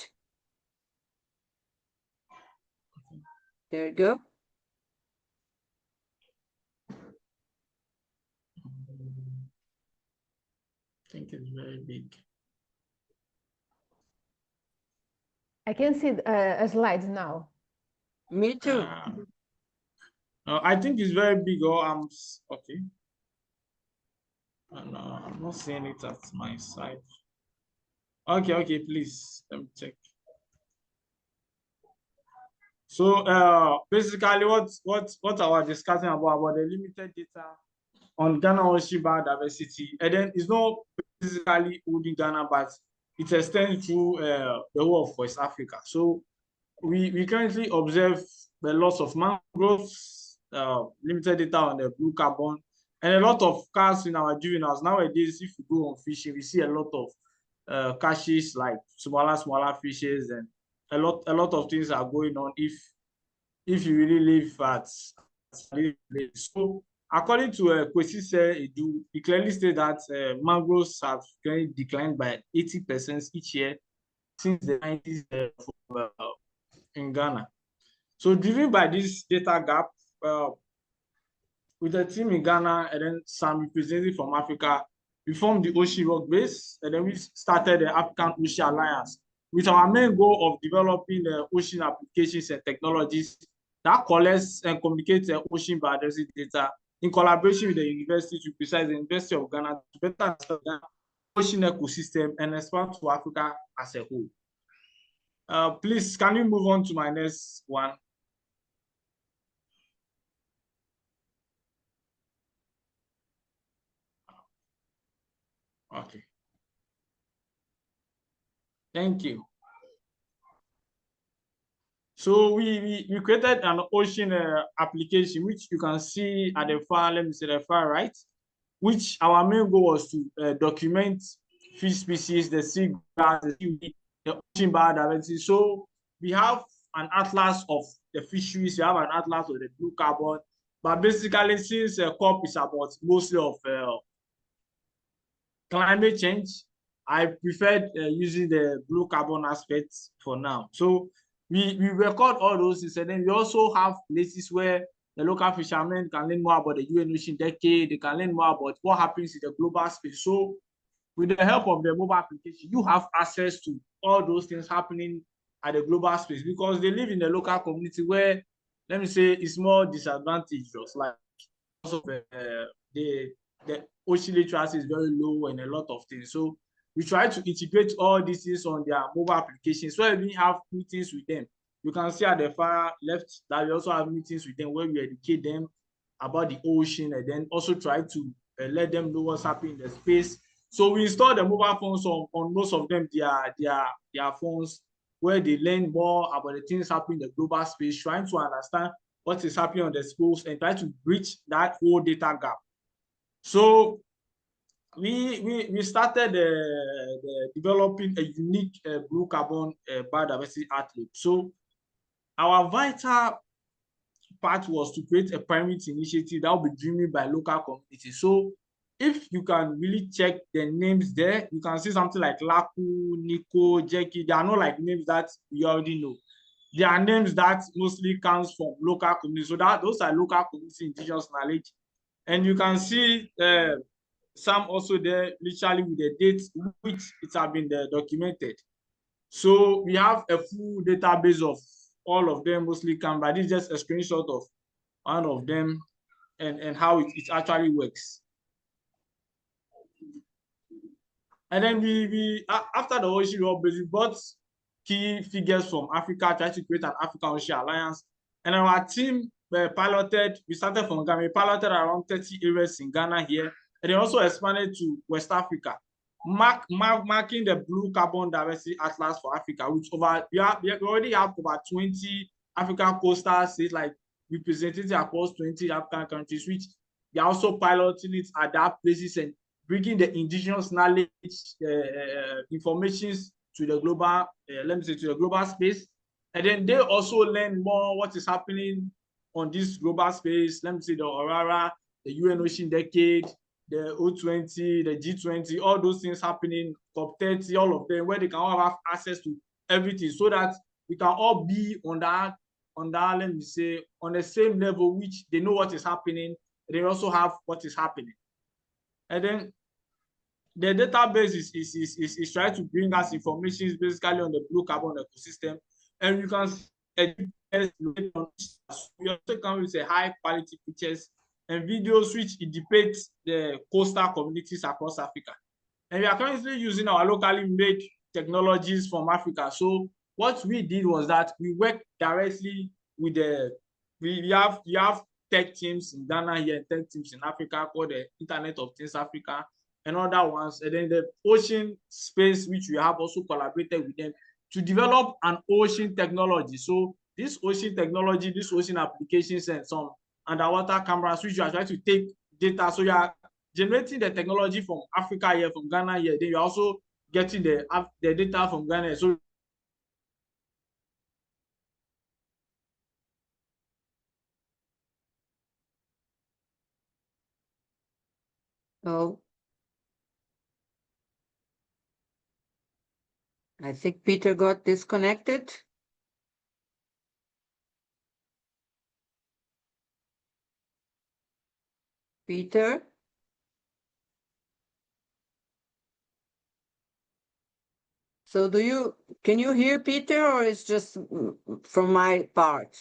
Speaker 1: There you go.
Speaker 5: I think it's very big.
Speaker 4: I can see slides now.
Speaker 1: Me too.
Speaker 5: I think it's very big. Or I'm okay. No, I'm not seeing it at my side. Okay, please let me check. So basically, what I was discussing about the limited data on Ghana ocean biodiversity, and then it's not basically only Ghana, but it extends through the whole of West Africa. So we currently observe the loss of mangroves, limited data on the blue carbon, and a lot of catch in our juveniles. Nowadays, if you go on fishing, we see a lot of catches like smaller fishes, and a lot of things are going on if you really live at so according to Kwesi Edu, he clearly stated that mangroves have currently declined by 80% each year since the 90s in Ghana. So driven by this data gap, with a team in Ghana and then some representatives from Africa, we formed the Ocean Rock Base, and then we started the African Ocean Alliance with our main goal of developing ocean applications and technologies that collects and communicates ocean biodiversity data in collaboration with the university, to precise the University of Ghana, to better understand the ocean ecosystem and expand to Africa as a whole. Please, can you move on to my next one? Okay. Thank you. So we created an ocean application, which you can see at the far, let me say the far right, which our main goal was to document fish species, the sea grass, the seaweed, the ocean biodiversity. So we have an atlas of the fisheries, we have an atlas of the blue carbon, but basically since COP is about mostly of climate change, I preferred using the blue carbon aspects for now. So we record all those things, and then we also have places where the local fishermen can learn more about the UN Ocean Decade. They can learn more about what happens in the global space. So with the help of the mobile application, you have access to all those things happening at the global space, because they live in a local community where, let me say, it's more disadvantaged. Like also the ocean literacy is very low and a lot of things. So we try to integrate all these things on their mobile applications. So we have meetings with them. You can see at the far left that we also have meetings with them where we educate them about the ocean, and then also try to let them know what's happening in the space. So we install the mobile phones on most of them, their phones, where they learn more about the things happening in the global space, trying to understand what is happening on the space and try to bridge that whole data gap. So we started developing a unique blue carbon biodiversity outlook. So our vital part was to create a permit initiative that will be driven by local communities. So if you can really check the names there, you can see something like Laku, Nico, Jackie. They are not like names that we already know. They are names that mostly comes from local communities. So those are local community indigenous knowledge. And you can see some also there literally with the dates which it has been documented. So we have a full database of all of them, mostly come, but this is just a screenshot of one of them and how it actually works. And then we after the Ocean World Base, we brought key figures from Africa, tried to create an African Ocean Alliance. And our team piloted, we started from Ghana, we piloted around 30 areas in Ghana here, and then also expanded to West Africa, marking the Blue Carbon Diversity Atlas for Africa, which we already have over 20 African coastal states, like represented across 20 African countries, which they are also piloting it at that places and bringing the indigenous knowledge information to the global, let me say, to the global space. And then they also learn more what is happening on this global space. Let me say the AAORIA, the UN Ocean Decade, the O20, the G20, all those things happening, COP30, all of them, where they can all have access to everything, so that we can all be on that, let me say, on the same level, which they know what is happening. They also have what is happening. And then the database is trying to bring us information basically on the blue carbon ecosystem. And you can see we also come with a high quality pictures and videos which it depicts the coastal communities across Africa. And we are currently using our locally made technologies from Africa. So what we did was that we worked directly with we have tech teams in Ghana here and tech teams in Africa called the Internet of Things Africa and other ones. And then the ocean space, which we have also collaborated with them to develop an ocean technology. So this ocean technology, this ocean applications and some underwater cameras, which you are trying to take data. So you are generating the technology from Africa here, from Ghana here. Then you're also getting the data from Ghana. So
Speaker 1: I think Peter got disconnected. Peter? So can you hear Peter, or it's just from my part?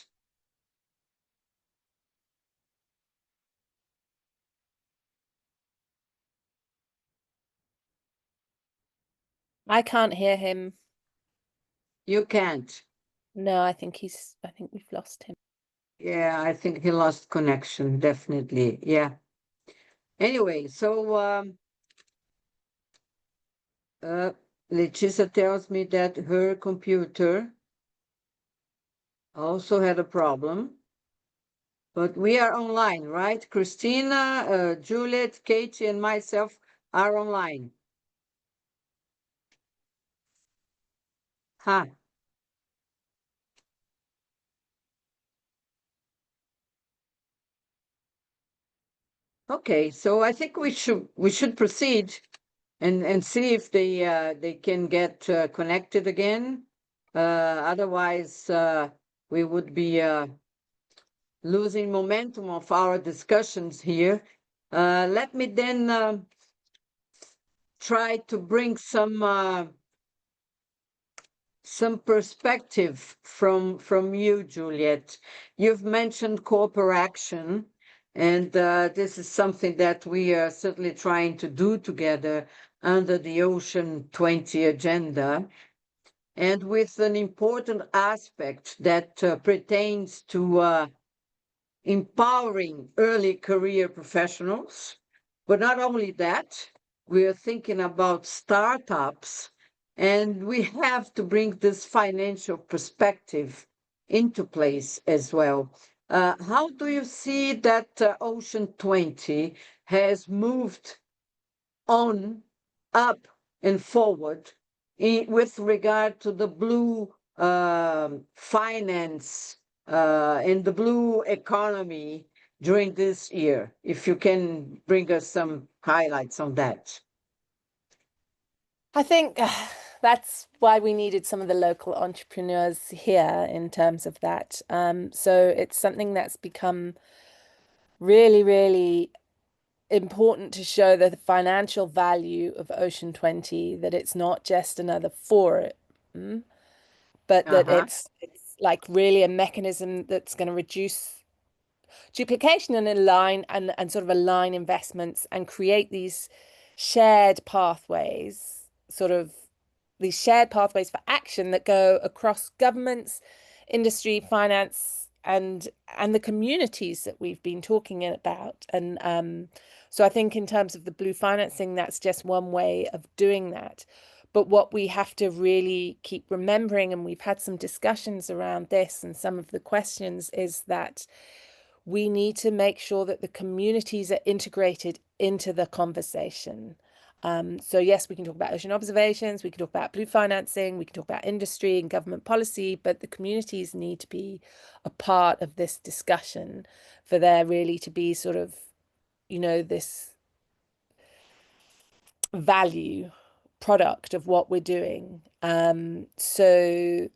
Speaker 2: I can't hear him.
Speaker 1: You can't?
Speaker 2: No, I think we've lost him.
Speaker 1: Yeah, I think he lost connection, definitely. Yeah. Anyway, so Leticia tells me that her computer also had a problem, but we are online, right? Christina, Juliet, Katie, and myself are online. Huh. Okay, so I think we should proceed. and see if they can get connected again. Otherwise, we would be losing momentum of our discussions here. Let me then try to bring some perspective from you, Juliet. You've mentioned cooperation, and this is something that we are certainly trying to do together under the Ocean 20 agenda, and with an important aspect that pertains to empowering early career professionals. But not only that, we are thinking about startups, and we have to bring this financial perspective into place as well. How do you see that Ocean 20 has moved on, up, and forward with regard to the blue finance and the blue economy during this year? If you can bring us some highlights on that.
Speaker 2: I think that's why we needed some of the local entrepreneurs here in terms of that. So it's something that's become really, really important to show the financial value of Ocean 20, that it's not just another forum, but that it's like really a mechanism that's going to reduce duplication and align and sort of align investments and create these shared pathways, sort of these shared pathways for action that go across governments, industry, finance, and the communities that we've been talking about. And so I think in terms of the blue financing, that's just one way of doing that. But what we have to really keep remembering, and we've had some discussions around this and some of the questions, is that we need to make sure that the communities are integrated into the conversation. So yes, we can talk about ocean observations, we can talk about blue financing, we can talk about industry and government policy, but the communities need to be a part of this discussion for there really to be sort of, you know, this value product of what we're doing. So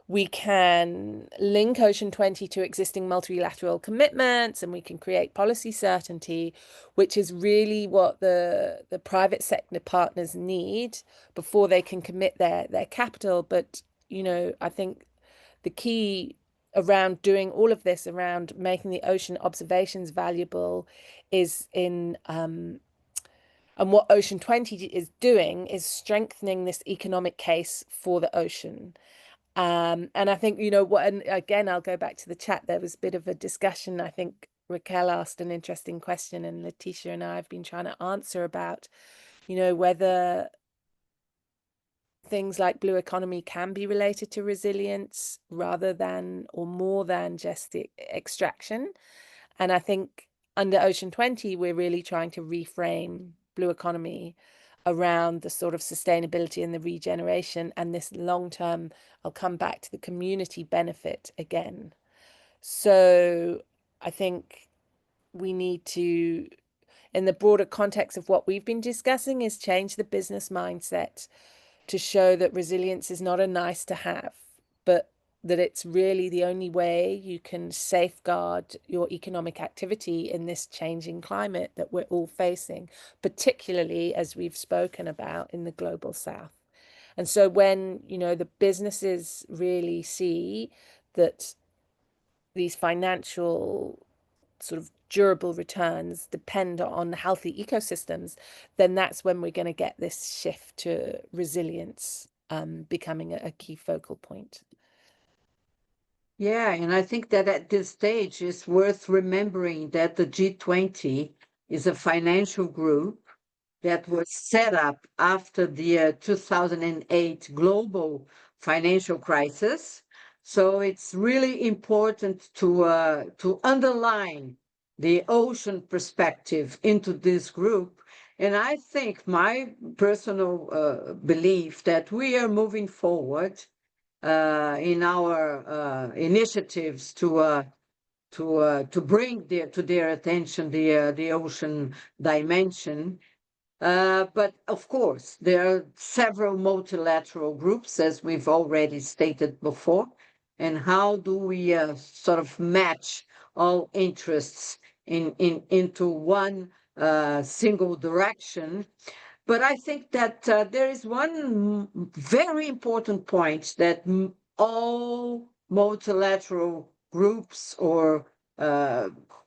Speaker 2: we can link Ocean 20 to existing multilateral commitments, and we can create policy certainty, which is really what the private sector partners need before they can commit their capital. But, you know, I think the key around doing all of this, around making the ocean observations valuable, is in and what Ocean 20 is doing is strengthening this economic case for the ocean. And I think, you know, what, and again, I'll go back to the chat. There was a bit of a discussion. I think Raquel asked an interesting question, and Letitia and I have been trying to answer about, you know, whether things like blue economy can be related to resilience rather than or more than just the extraction. And I think under Ocean 20, we're really trying to reframe blue economy around the sort of sustainability and the regeneration and this long-term, I'll come back to the community benefit again. So I think we need to, in the broader context of what we've been discussing, is change the business mindset to show that resilience is not a nice to have, but that it's really the only way you can safeguard your economic activity in this changing climate that we're all facing, particularly as we've spoken about in the global south. And so when, you know, the businesses really see that these financial sort of durable returns depend on healthy ecosystems, then that's when we're going to get this shift to resilience becoming a key focal point.
Speaker 1: Yeah, and I think that at this stage it's worth remembering that the G20 is a financial group that was set up after the 2008 global financial crisis. So it's really important to underline the ocean perspective into this group. And I think my personal belief that we are moving forward in our initiatives to bring to their attention the ocean dimension. But of course, there are several multilateral groups, as we've already stated before. And how do we sort of match all interests into one single direction? But I think that there is one very important point that all multilateral groups or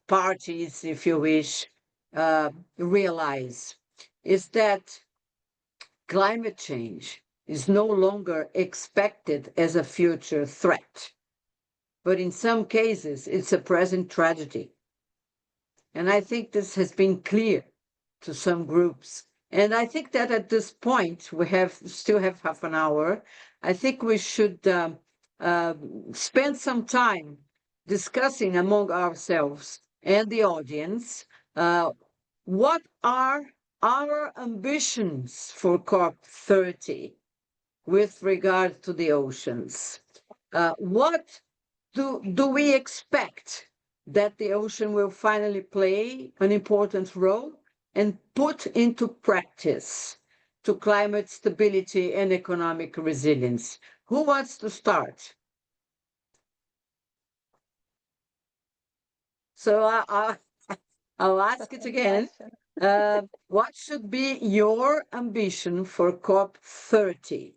Speaker 1: parties, if you wish, realize is that climate change is no longer expected as a future threat, but in some cases, it's a present tragedy. And I think this has been clear to some groups. And I think that at this point, we still have half an hour. I think we should spend some time discussing among ourselves and the audience what are our ambitions for COP30 with regard to the oceans. What do we expect that the ocean will finally play an important role and put into practice to climate stability and economic resilience? Who wants to start? So I'll ask it again. What should be your ambition for COP30?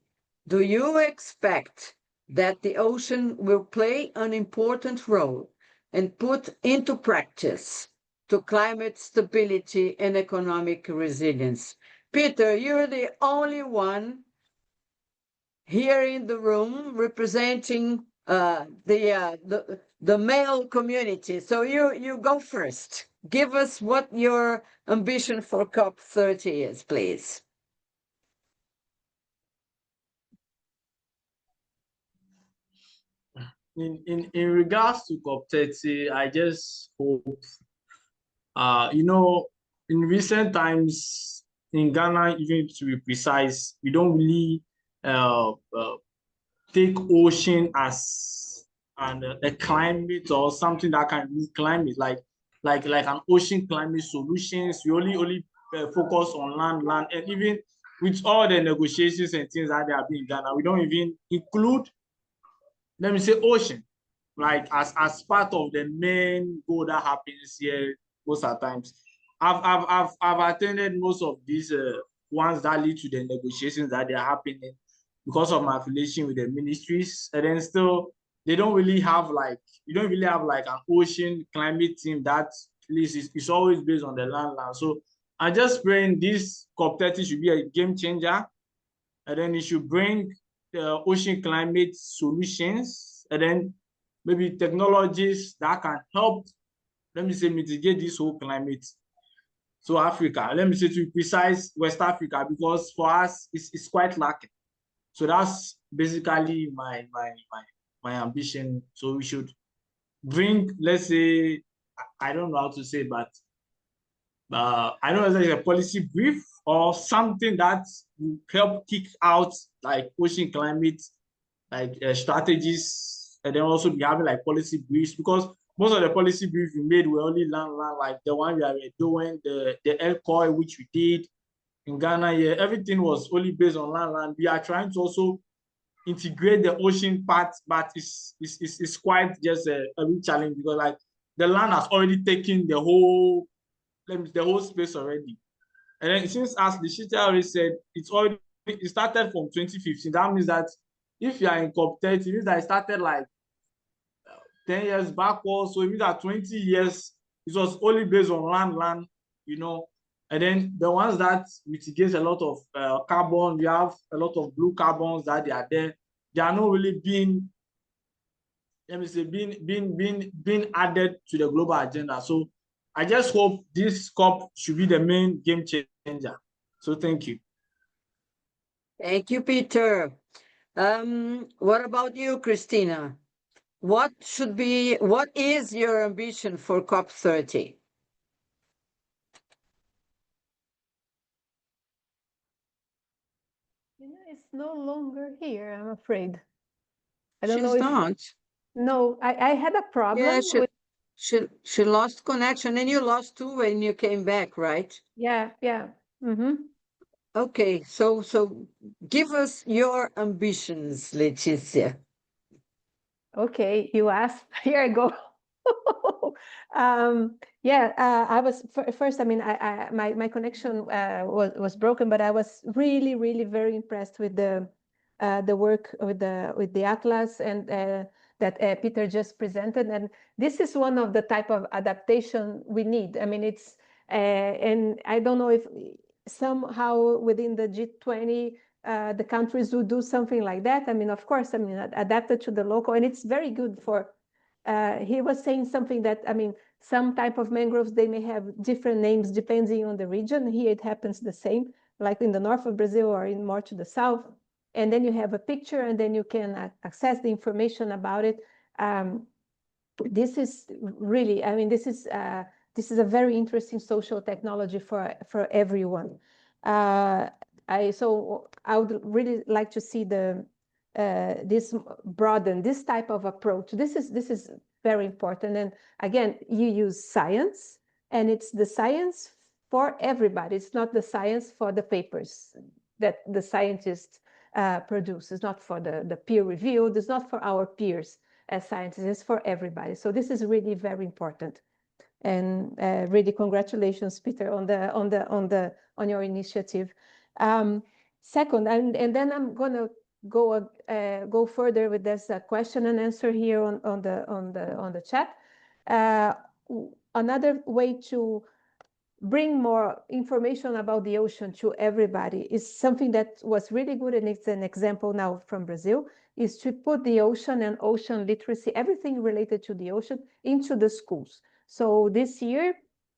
Speaker 1: Do you expect that the ocean will play an important role and put into practice to climate stability and economic resilience? Peter, you're the only one here in the room representing the male community. So you go first. Give us what your ambition for COP30 is, please.
Speaker 5: In regards to COP30, I just hope, in recent times in Ghana, even to be precise, we don't really take ocean as a climate or something that can be climate, like an ocean climate solutions. We only focus on land, and even with all the negotiations and things that they are being in Ghana, we don't even include, let me say, ocean, like as part of the main goal that happens here most of the times. I've attended most of these ones that lead to the negotiations that they are happening because of my affiliation with the ministries, and then still they don't really have like, you don't really have like an ocean climate team that at least is always based on the land. So I'm just praying this COP30 should be a game changer, and then it should bring the ocean climate solutions, and then maybe technologies that can help, let me say, mitigate this whole climate. So Africa, let me say, to be precise, West Africa, because for us it's quite lacking. So that's basically my ambition. So we should bring, let's say, I don't know how to say, but I don't know if it's a policy brief or something that will help kick out like ocean climate, like strategies, and then also be having like policy briefs, because most of the policy briefs we made were only land, like the one we are doing, the LCOI, which we did in Ghana. Yeah, everything was only based on land. We are trying to also integrate the ocean part, but it's quite just a big challenge, because like the land has already taken the whole space already. And then since, as the Shita already said, it started from 2015. That means that if you are in COP30, it means that it started like 10 years back, also it means that 20 years it was only based on land, and then the ones that mitigate a lot of carbon, we have a lot of blue carbons that they are there. They are not really being, let me say, being added to the global agenda. So I just hope this COP should be the main game changer. So thank you.
Speaker 1: Thank you, Peter. What about you, Christina? What is your ambition for COP30?
Speaker 4: It's no longer here, I'm afraid. I don't know
Speaker 1: She's
Speaker 4: if...
Speaker 1: not.
Speaker 4: No, I had a problem with...
Speaker 1: She lost connection, and you lost too when you came back, right?
Speaker 4: Yeah.
Speaker 1: Okay, so give us your ambitions, Leticia.
Speaker 4: Okay, you asked. Here I go. Yeah, I was first. I mean, my connection was broken, but I was really very impressed with the work with the atlas and that Peter just presented. And this is one of the type of adaptation we need. I mean, it's and I don't know if somehow within the G20 the countries will do something like that. I mean, of course, I mean, adapted to the local, and it's very good for, he was saying something that, I mean, some type of mangroves, they may have different names depending on the region. Here it happens the same, like in the north of Brazil or in more to the south. And then you have a picture and then you can access the information about it. This is really, I mean, this is a very interesting social technology for everyone. So I would really like to see this broaden, this type of approach. This is very important. And again, you use science, and it's the science for everybody. It's not the science for the papers that the scientists produce. It's not for the peer reviewed. It's not for our peers as scientists. It's for everybody. So this is really very important. And really, congratulations, Peter, on your initiative. Second, and then I'm gonna go further with this question and answer here on the chat. Another way to bring more information about the ocean to everybody is something that was really good, and it's an example now from Brazil, is to put the ocean and ocean literacy, everything related to the ocean, into the schools. So this year,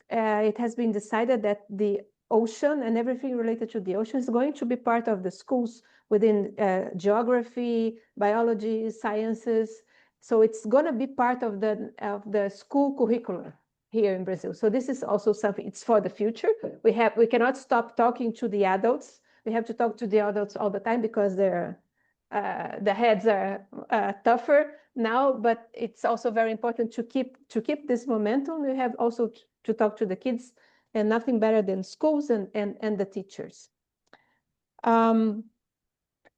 Speaker 4: it has been decided that the ocean and everything related to the ocean is going to be part of the schools within geography, biology, sciences. So it's going to be part of the school curriculum here in Brazil. So this is also something, it's for the future. We cannot stop talking to the adults. We have to talk to the adults all the time because the heads are tougher now, but it's also very important to keep this momentum. We have also to talk to the kids, and nothing better than schools and the teachers. And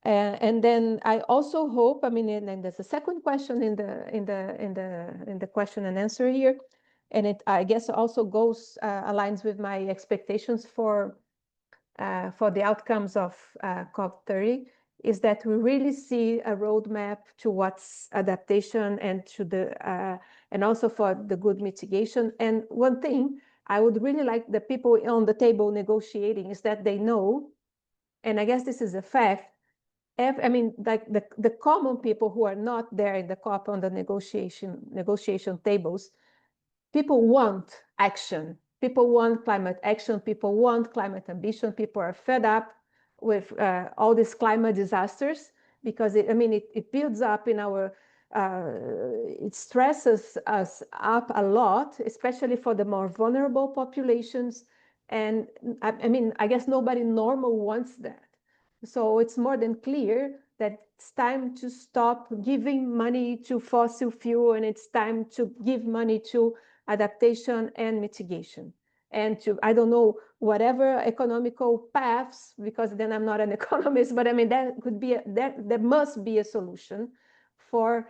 Speaker 4: then I also hope, I mean, and there's a second question in the question and answer here, and it, I guess, also goes aligns with my expectations for the outcomes of COP30, is that we really see a roadmap to what's adaptation and to the and also for the good mitigation. And one thing I would really like the people on the table negotiating is that they know, and I guess this is a fact, I mean, like the common people who are not there in the COP on the negotiation tables, people want action. People want climate action. People want climate ambition. People are fed up with all these climate disasters because it builds up in our, it stresses us up a lot, especially for the more vulnerable populations. And I guess nobody normal wants that. So it's more than clear that it's time to stop giving money to fossil fuel, and it's time to give money to adaptation and mitigation, and to, I don't know, whatever economical paths, because then I'm not an economist, but I mean, that could be, there must be a solution for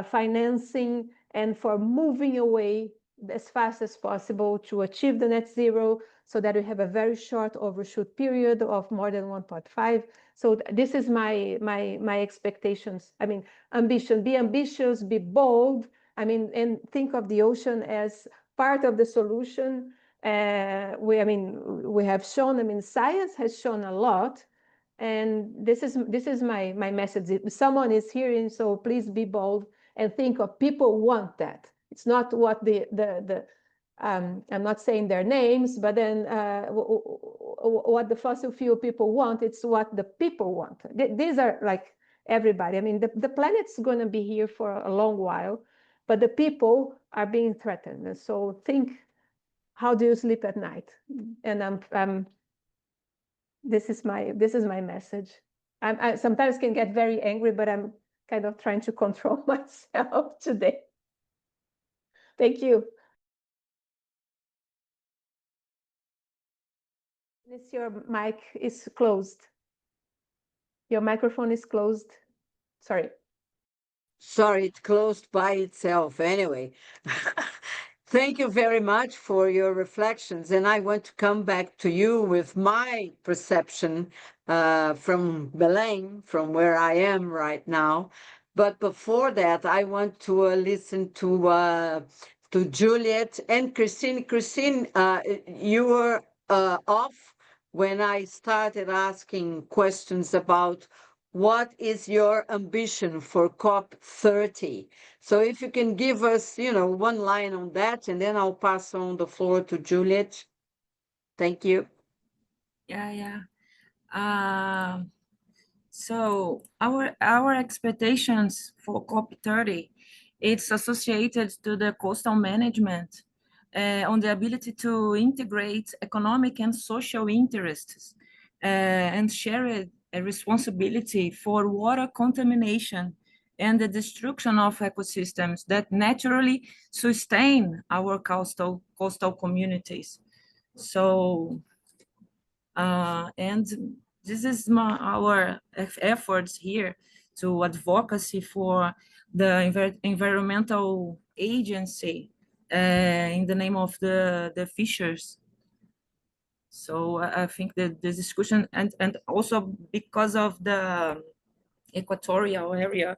Speaker 4: financing and for moving away as fast as possible to achieve the net zero, so that we have a very short overshoot period of more than 1.5. So this is my expectations. I mean, ambition, be ambitious, be bold. I mean, and think of the ocean as part of the solution. We have shown, I mean, science has shown a lot, and this is my message. If someone is hearing, so please be bold and think of people want that. It's not what I'm not saying their names, but then what the fossil fuel people want, it's what the people want. These are like everybody. I mean, the planet's going to be here for a long while, but the people are being threatened. And so think, how do you sleep at night? And this is my message. I sometimes can get very angry, but I'm kind of trying to control myself today. Thank you. Your mic is closed. Your microphone is closed. Sorry.
Speaker 1: Sorry, it closed by itself anyway. Thank you very much for your reflections. And I want to come back to you with my perception from Belém, from where I am right now. But before that, I want to listen to Juliet and Christine. Christine, you were off when I started asking questions about what is your ambition for COP30? So if you can give us, one line on that, and then I'll pass on the floor to Juliet. Thank you.
Speaker 3: Yeah. So our expectations for COP30, it's associated to the coastal management on the ability to integrate economic and social interests and share a responsibility for water contamination and the destruction of ecosystems that naturally sustain our coastal communities. So, and this is our efforts here to advocacy for the environmental agency in the name of the fishers. So I think that the discussion, and also because of the equatorial area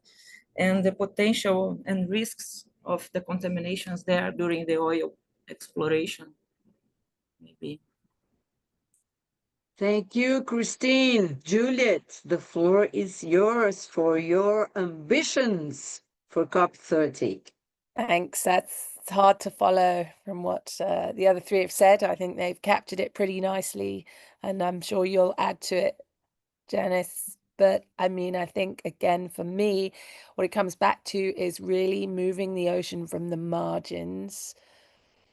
Speaker 3: and the potential and risks of the contaminations there during the oil exploration, maybe.
Speaker 1: Thank you, Christine. Juliet, the floor is yours for your ambitions for COP30.
Speaker 2: Thanks. That's hard to follow from what the other three have said. I think they've captured it pretty nicely, and I'm sure you'll add to it, Janice. But I mean, I think, again, for me, what it comes back to is really moving the ocean from the margins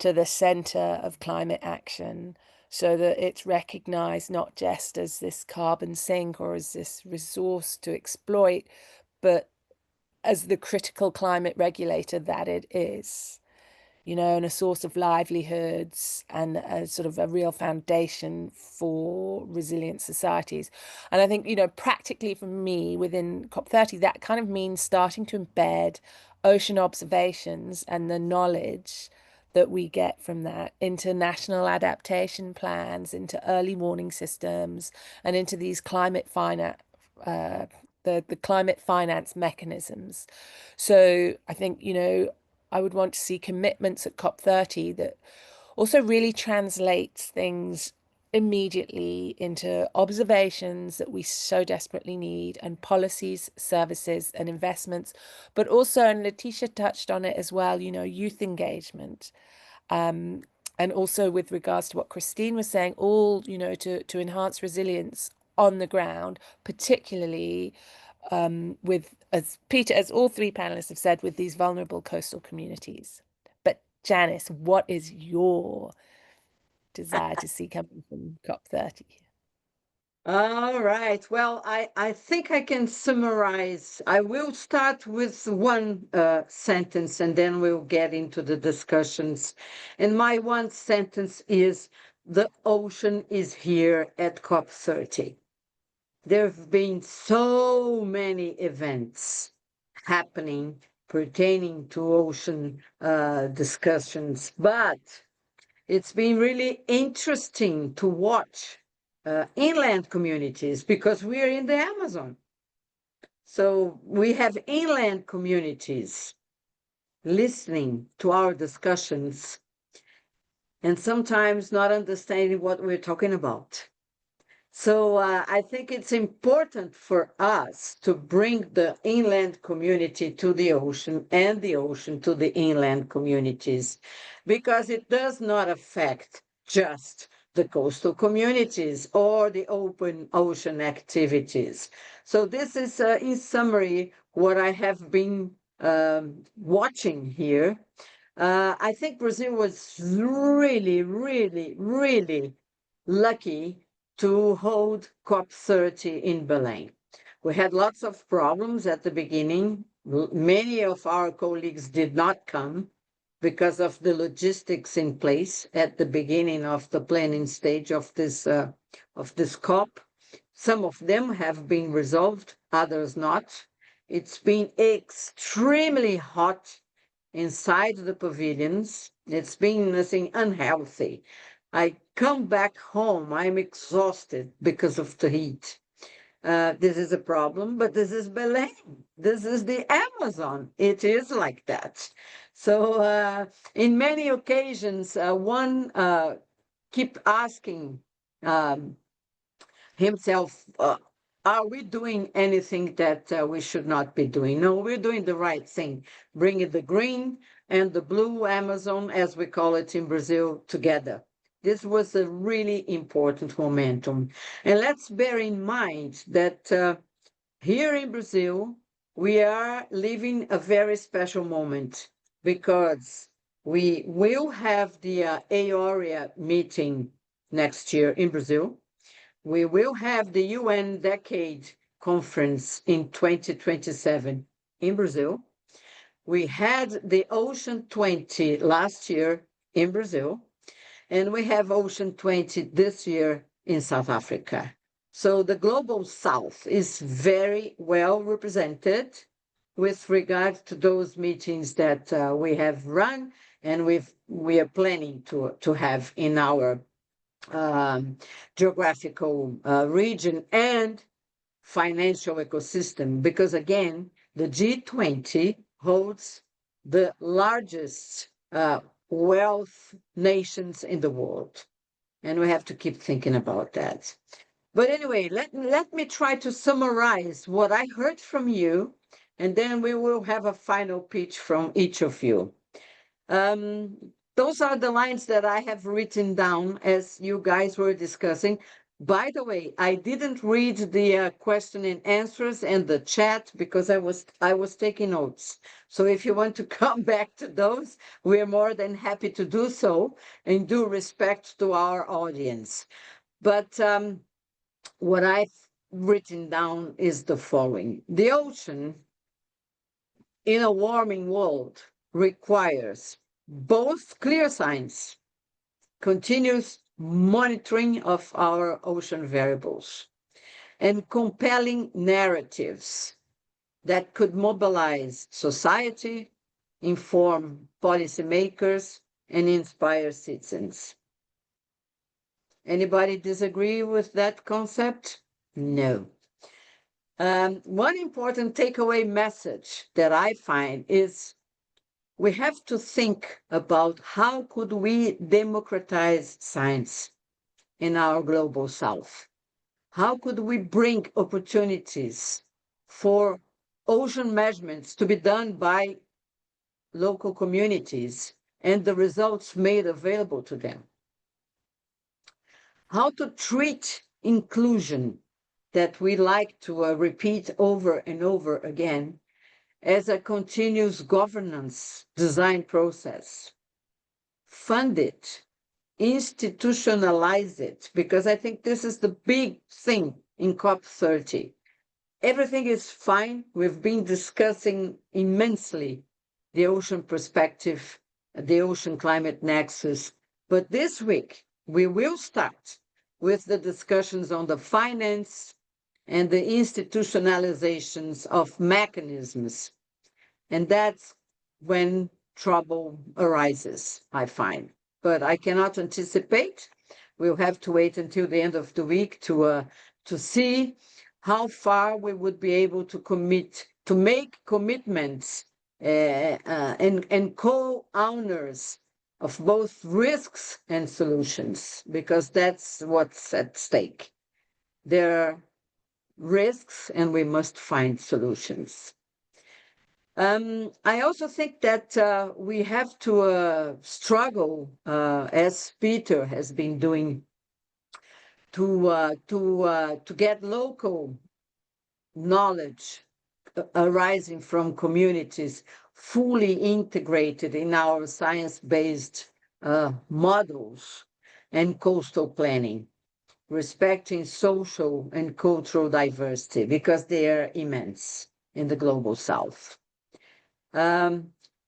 Speaker 2: to the center of climate action, so that it's recognized not just as this carbon sink or as this resource to exploit, but as the critical climate regulator that it is, and a source of livelihoods and a sort of a real foundation for resilient societies. And I think, practically for me within COP30, that kind of means starting to embed ocean observations and the knowledge that we get from that into national adaptation plans, into early warning systems, and into these climate finance, the climate finance mechanisms. So I think, I would want to see commitments at COP30 that also really translates things immediately into observations that we so desperately need, and policies, services, and investments, but also, and Letitia touched on it as well, youth engagement. And also with regards to what Christine was saying, all, to enhance resilience on the ground, particularly with, as all three panelists have said, with these vulnerable coastal communities. But Janice, what is your desire to see coming from COP30?
Speaker 1: All right. Well, I think I can summarize. I will start with one sentence, and then we'll get into the discussions. And my one sentence is, the ocean is here at COP30. There have been so many events happening pertaining to ocean discussions, but it's been really interesting to watch inland communities, because we are in the Amazon. So we have inland communities listening to our discussions and sometimes not understanding what we're talking about. So I think it's important for us to bring the inland community to the ocean and the ocean to the inland communities, because it does not affect just the coastal communities or the open ocean activities. So this is, in summary, what I have been watching here. I think Brazil was really, really, really lucky to hold COP30 in Belém. We had lots of problems at the beginning. Many of our colleagues did not come. because of the logistics in place at the beginning of the planning stage of this COP. Some of them have been resolved, others not. It's been extremely hot inside the pavilions. It's been nothing unhealthy. I come back home, I'm exhausted because of the heat. This is a problem, but this is Belém. This is the Amazon. It is like that. So in many occasions, one keep asking himself, are we doing anything that we should not be doing? No, we're doing the right thing, bringing the green and the blue Amazon, as we call it in Brazil, together. This was a really important momentum. And let's bear in mind that here in Brazil, we are living a very special moment because we will have the AAORIA meeting next year in Brazil. We will have the UN Decade Conference in 2027 in Brazil. We had the Ocean 20 last year in Brazil, and we have Ocean 20 this year in South Africa. So the Global South is very well represented with regard to those meetings that we have run and we are planning to have in our geographical region and financial ecosystem, because again, the G20 holds the largest wealth nations in the world. And we have to keep thinking about that. But anyway, let me try to summarize what I heard from you, and then we will have a final pitch from each of you. Those are the lines that I have written down as you guys were discussing. By the way, I didn't read the question and answers and the chat because I was taking notes. So if you want to come back to those, we're more than happy to do so in due respect to our audience. But what I've written down is the following. The ocean in a warming world requires both clear signs, continuous monitoring of our ocean variables, and compelling narratives that could mobilize society, inform policymakers, and inspire citizens. Anybody disagree with that concept? No. One important takeaway message that I find is we have to think about how could we democratize science in our global south? How could we bring opportunities for ocean measurements to be done by local communities and the results made available to them? How to treat inclusion that we like to repeat over and over again as a continuous governance design process. Fund it, institutionalize it, because I think this is the big thing in COP30. Everything is fine. We've been discussing immensely the ocean perspective, the ocean climate nexus, but this week we will start with the discussions on the finance and the institutionalizations of mechanisms. And that's when trouble arises, I find. But I cannot anticipate. We'll have to wait until the end of the week to see how far we would be able to make commitments and co-owners of both risks and solutions, because that's what's at stake. There are risks and we must find solutions. I also think that we have to struggle, as Peter has been doing, to get local knowledge arising from communities fully integrated in our science-based models and coastal planning, respecting social and cultural diversity, because they are immense in the global south.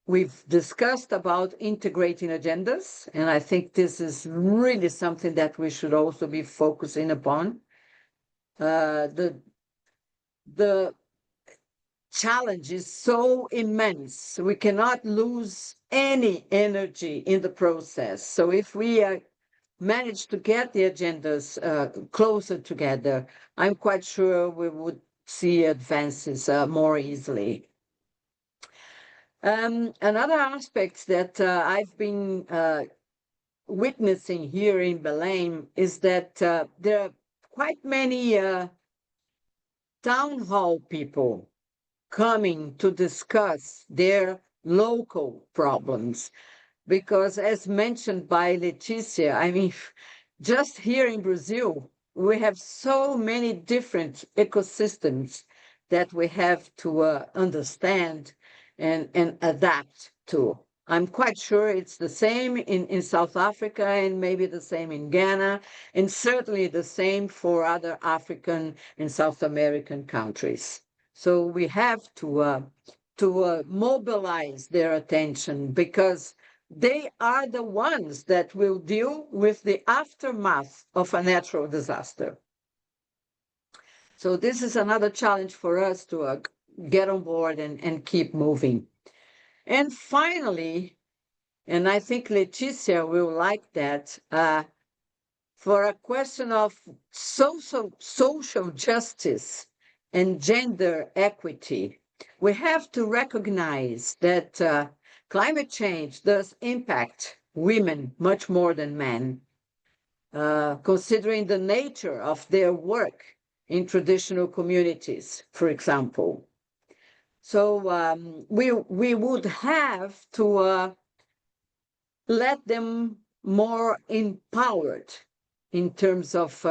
Speaker 1: we've discussed about integrating agendas, and I think this is really something that we should also be focusing upon. The challenge is so immense. We cannot lose any energy in the process. So if we manage to get the agendas closer together, I'm quite sure we would see advances more easily. Another aspect that I've been witnessing here in Belém is that there are quite many town hall people coming to discuss their local problems. Because as mentioned by Leticia, I mean, just here in Brazil, we have so many different ecosystems that we have to understand and adapt to. I'm quite sure it's the same in South Africa and maybe the same in Ghana, and certainly the same for other African and South American countries. So we have to mobilize their attention, because they are the ones that will deal with the aftermath of a natural disaster. So this is another challenge for us to get on board and keep moving. And finally, and I think Leticia will like that, for a question of social justice and gender equity, we have to recognize that climate change does impact women much more than men, considering the nature of their work in traditional communities, for example. So we would have to let them more empowered in terms of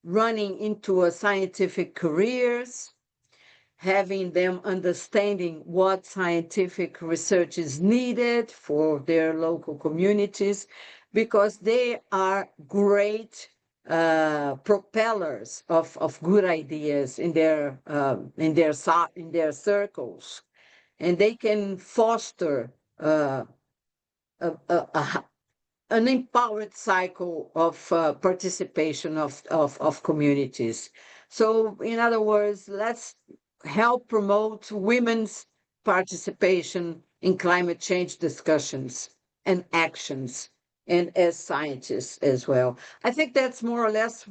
Speaker 1: running into scientific careers, having them understanding what scientific research is needed for their local communities, because they are great propellers of good ideas in their circles, and they can foster an empowered cycle of participation of communities. So, in other words, let's help promote women's participation in climate change discussions and actions, and as scientists as well. I think that's more or less,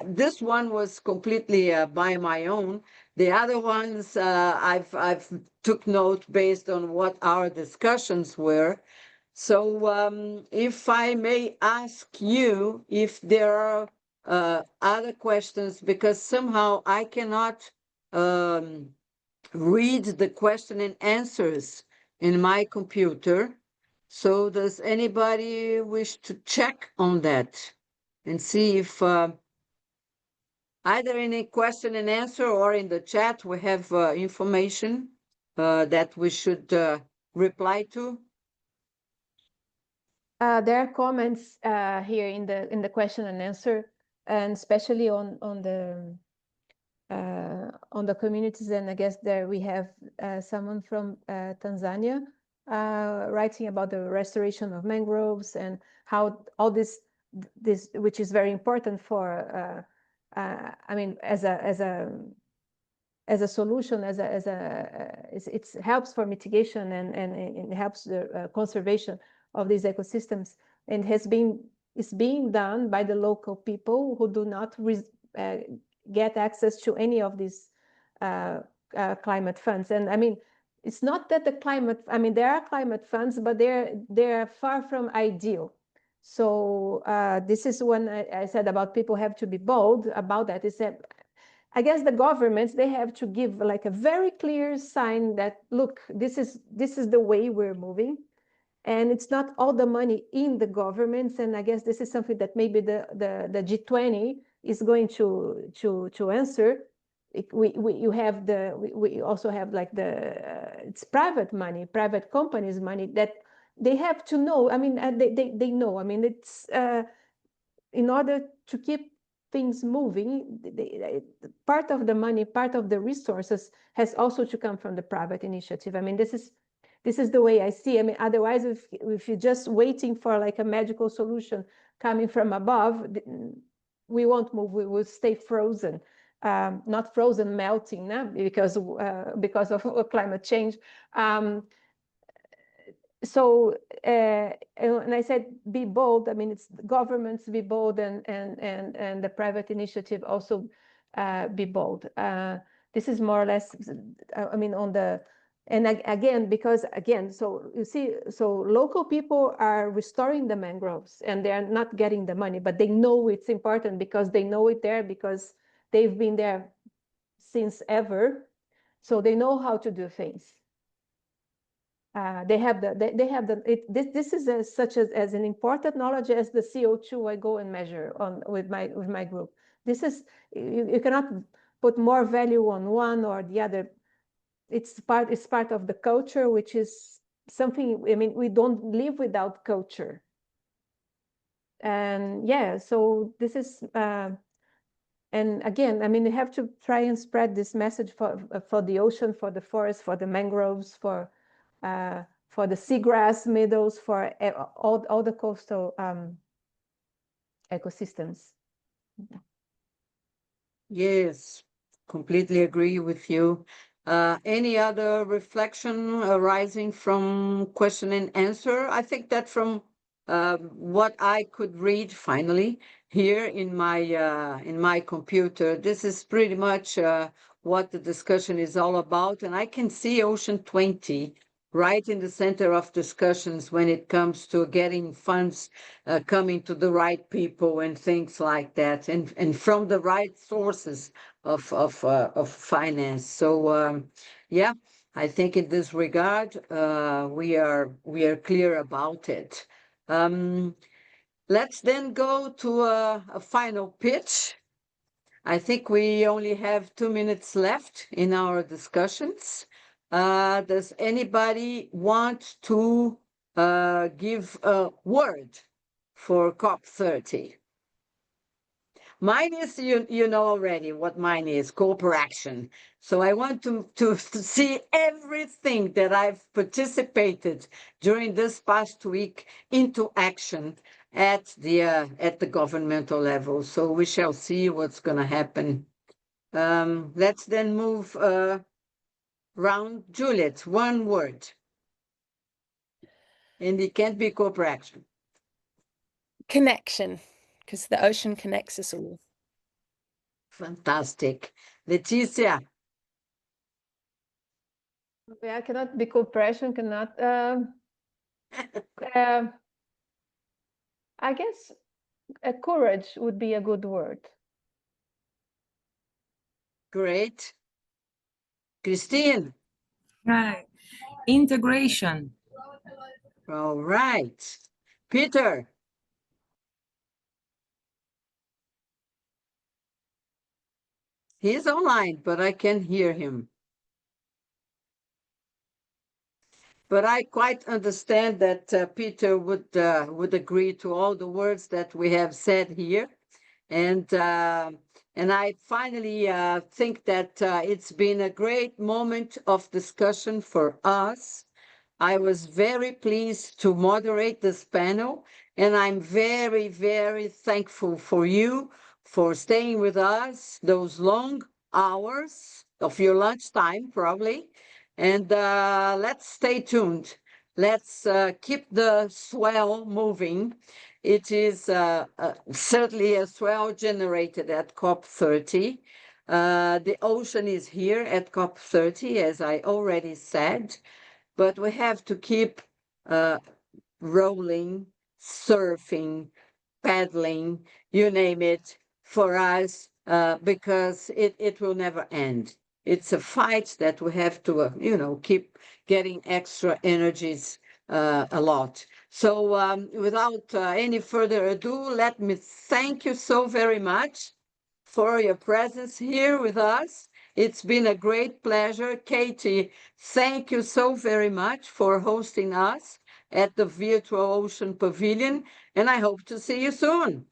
Speaker 1: this one was completely by my own. The other ones, I've took note based on what our discussions were. So if I may ask you if there are other questions, because somehow I cannot read the question and answers in my computer. So does anybody wish to check on that and see if either in a question and answer or in the chat we have information that we should reply to?
Speaker 4: There are comments here in the question and answer, and especially on the communities. And I guess there we have someone from Tanzania writing about the restoration of mangroves and how all this, which is very important for, I mean, as a solution, it helps for mitigation and it helps the conservation of these ecosystems, and is being done by the local people who do not get access to any of these climate funds. And I mean, it's not that there are climate funds, but they're far from ideal. So this is when I said about people have to be bold about that. Is that I guess the governments, they have to give like a very clear sign that, look, this is the way we're moving. And it's not all the money in the governments. And I guess this is something that maybe the G20 is going to answer. We also have like it's private money, private companies' money that they have to know. I mean, they know. I mean, it's in order to keep things moving, part of the money, part of the resources has also to come from the private initiative. I mean, this is the way I see. I mean, otherwise, if you're just waiting for like a magical solution coming from above, we won't move. We will stay frozen, not frozen, melting, no? because of climate change. So and I said be bold. I mean, it's governments be bold, and the private initiative also be bold. This is more or less, I mean, on the, and again, because again, so you see, so local people are restoring the mangroves and they're not getting the money, but they know it's important because they know it there, because they've been there since ever. So they know how to do things. They have this is such as an important knowledge as the CO2 I go and measure on with my group. This is, you cannot put more value on one or the other. It's part of the culture, which is something, I mean, we don't live without culture. And yeah, so this is and again, I mean, you have to try and spread this message for the ocean, for the forest, for the mangroves, for the seagrass meadows, for all the coastal ecosystems.
Speaker 1: Yes, completely agree with you. Any other reflection arising from question and answer? I think that from what I could read finally here in my computer, this is pretty much what the discussion is all about. And I can see Ocean 20 right in the center of discussions when it comes to getting funds coming to the right people and things like that, and from the right sources of finance. So yeah, I think in this regard we are clear about it. Let's then go to a final pitch. I think we only have 2 minutes left in our discussions. Does anybody want to give a word for COP30? Mine is, you know already what mine is, cooperation. So I want to see everything that I've participated during this past week into action at the governmental level. So we shall see what's going to happen. Let's then move round. Juliet, one word. And it can't be cooperation.
Speaker 2: Connection, because the ocean connects us all.
Speaker 1: Fantastic. Leticia.
Speaker 4: Yeah, cannot be cooperation, cannot. I guess courage would be a good word.
Speaker 1: Great. Christine.
Speaker 3: Right. Integration.
Speaker 1: All right. Peter. He's online, but I can hear him. But I quite understand that Peter would agree to all the words that we have said here. And I finally think that it's been a great moment of discussion for us. I was very pleased to moderate this panel, and I'm very, very thankful for you for staying with us those long hours of your lunchtime, probably. And let's stay tuned. Let's keep the swell moving. It is certainly a swell generated at COP30. The ocean is here at COP30, as I already said, but we have to keep rolling, surfing, paddling, you name it, for us, because it will never end. It's a fight that we have to, keep getting extra energies a lot. So without any further ado, let me thank you so very much for your presence here with us. It's been a great pleasure. Katie, thank you so very much for hosting us at the Virtual Ocean Pavilion, and I hope to see you soon.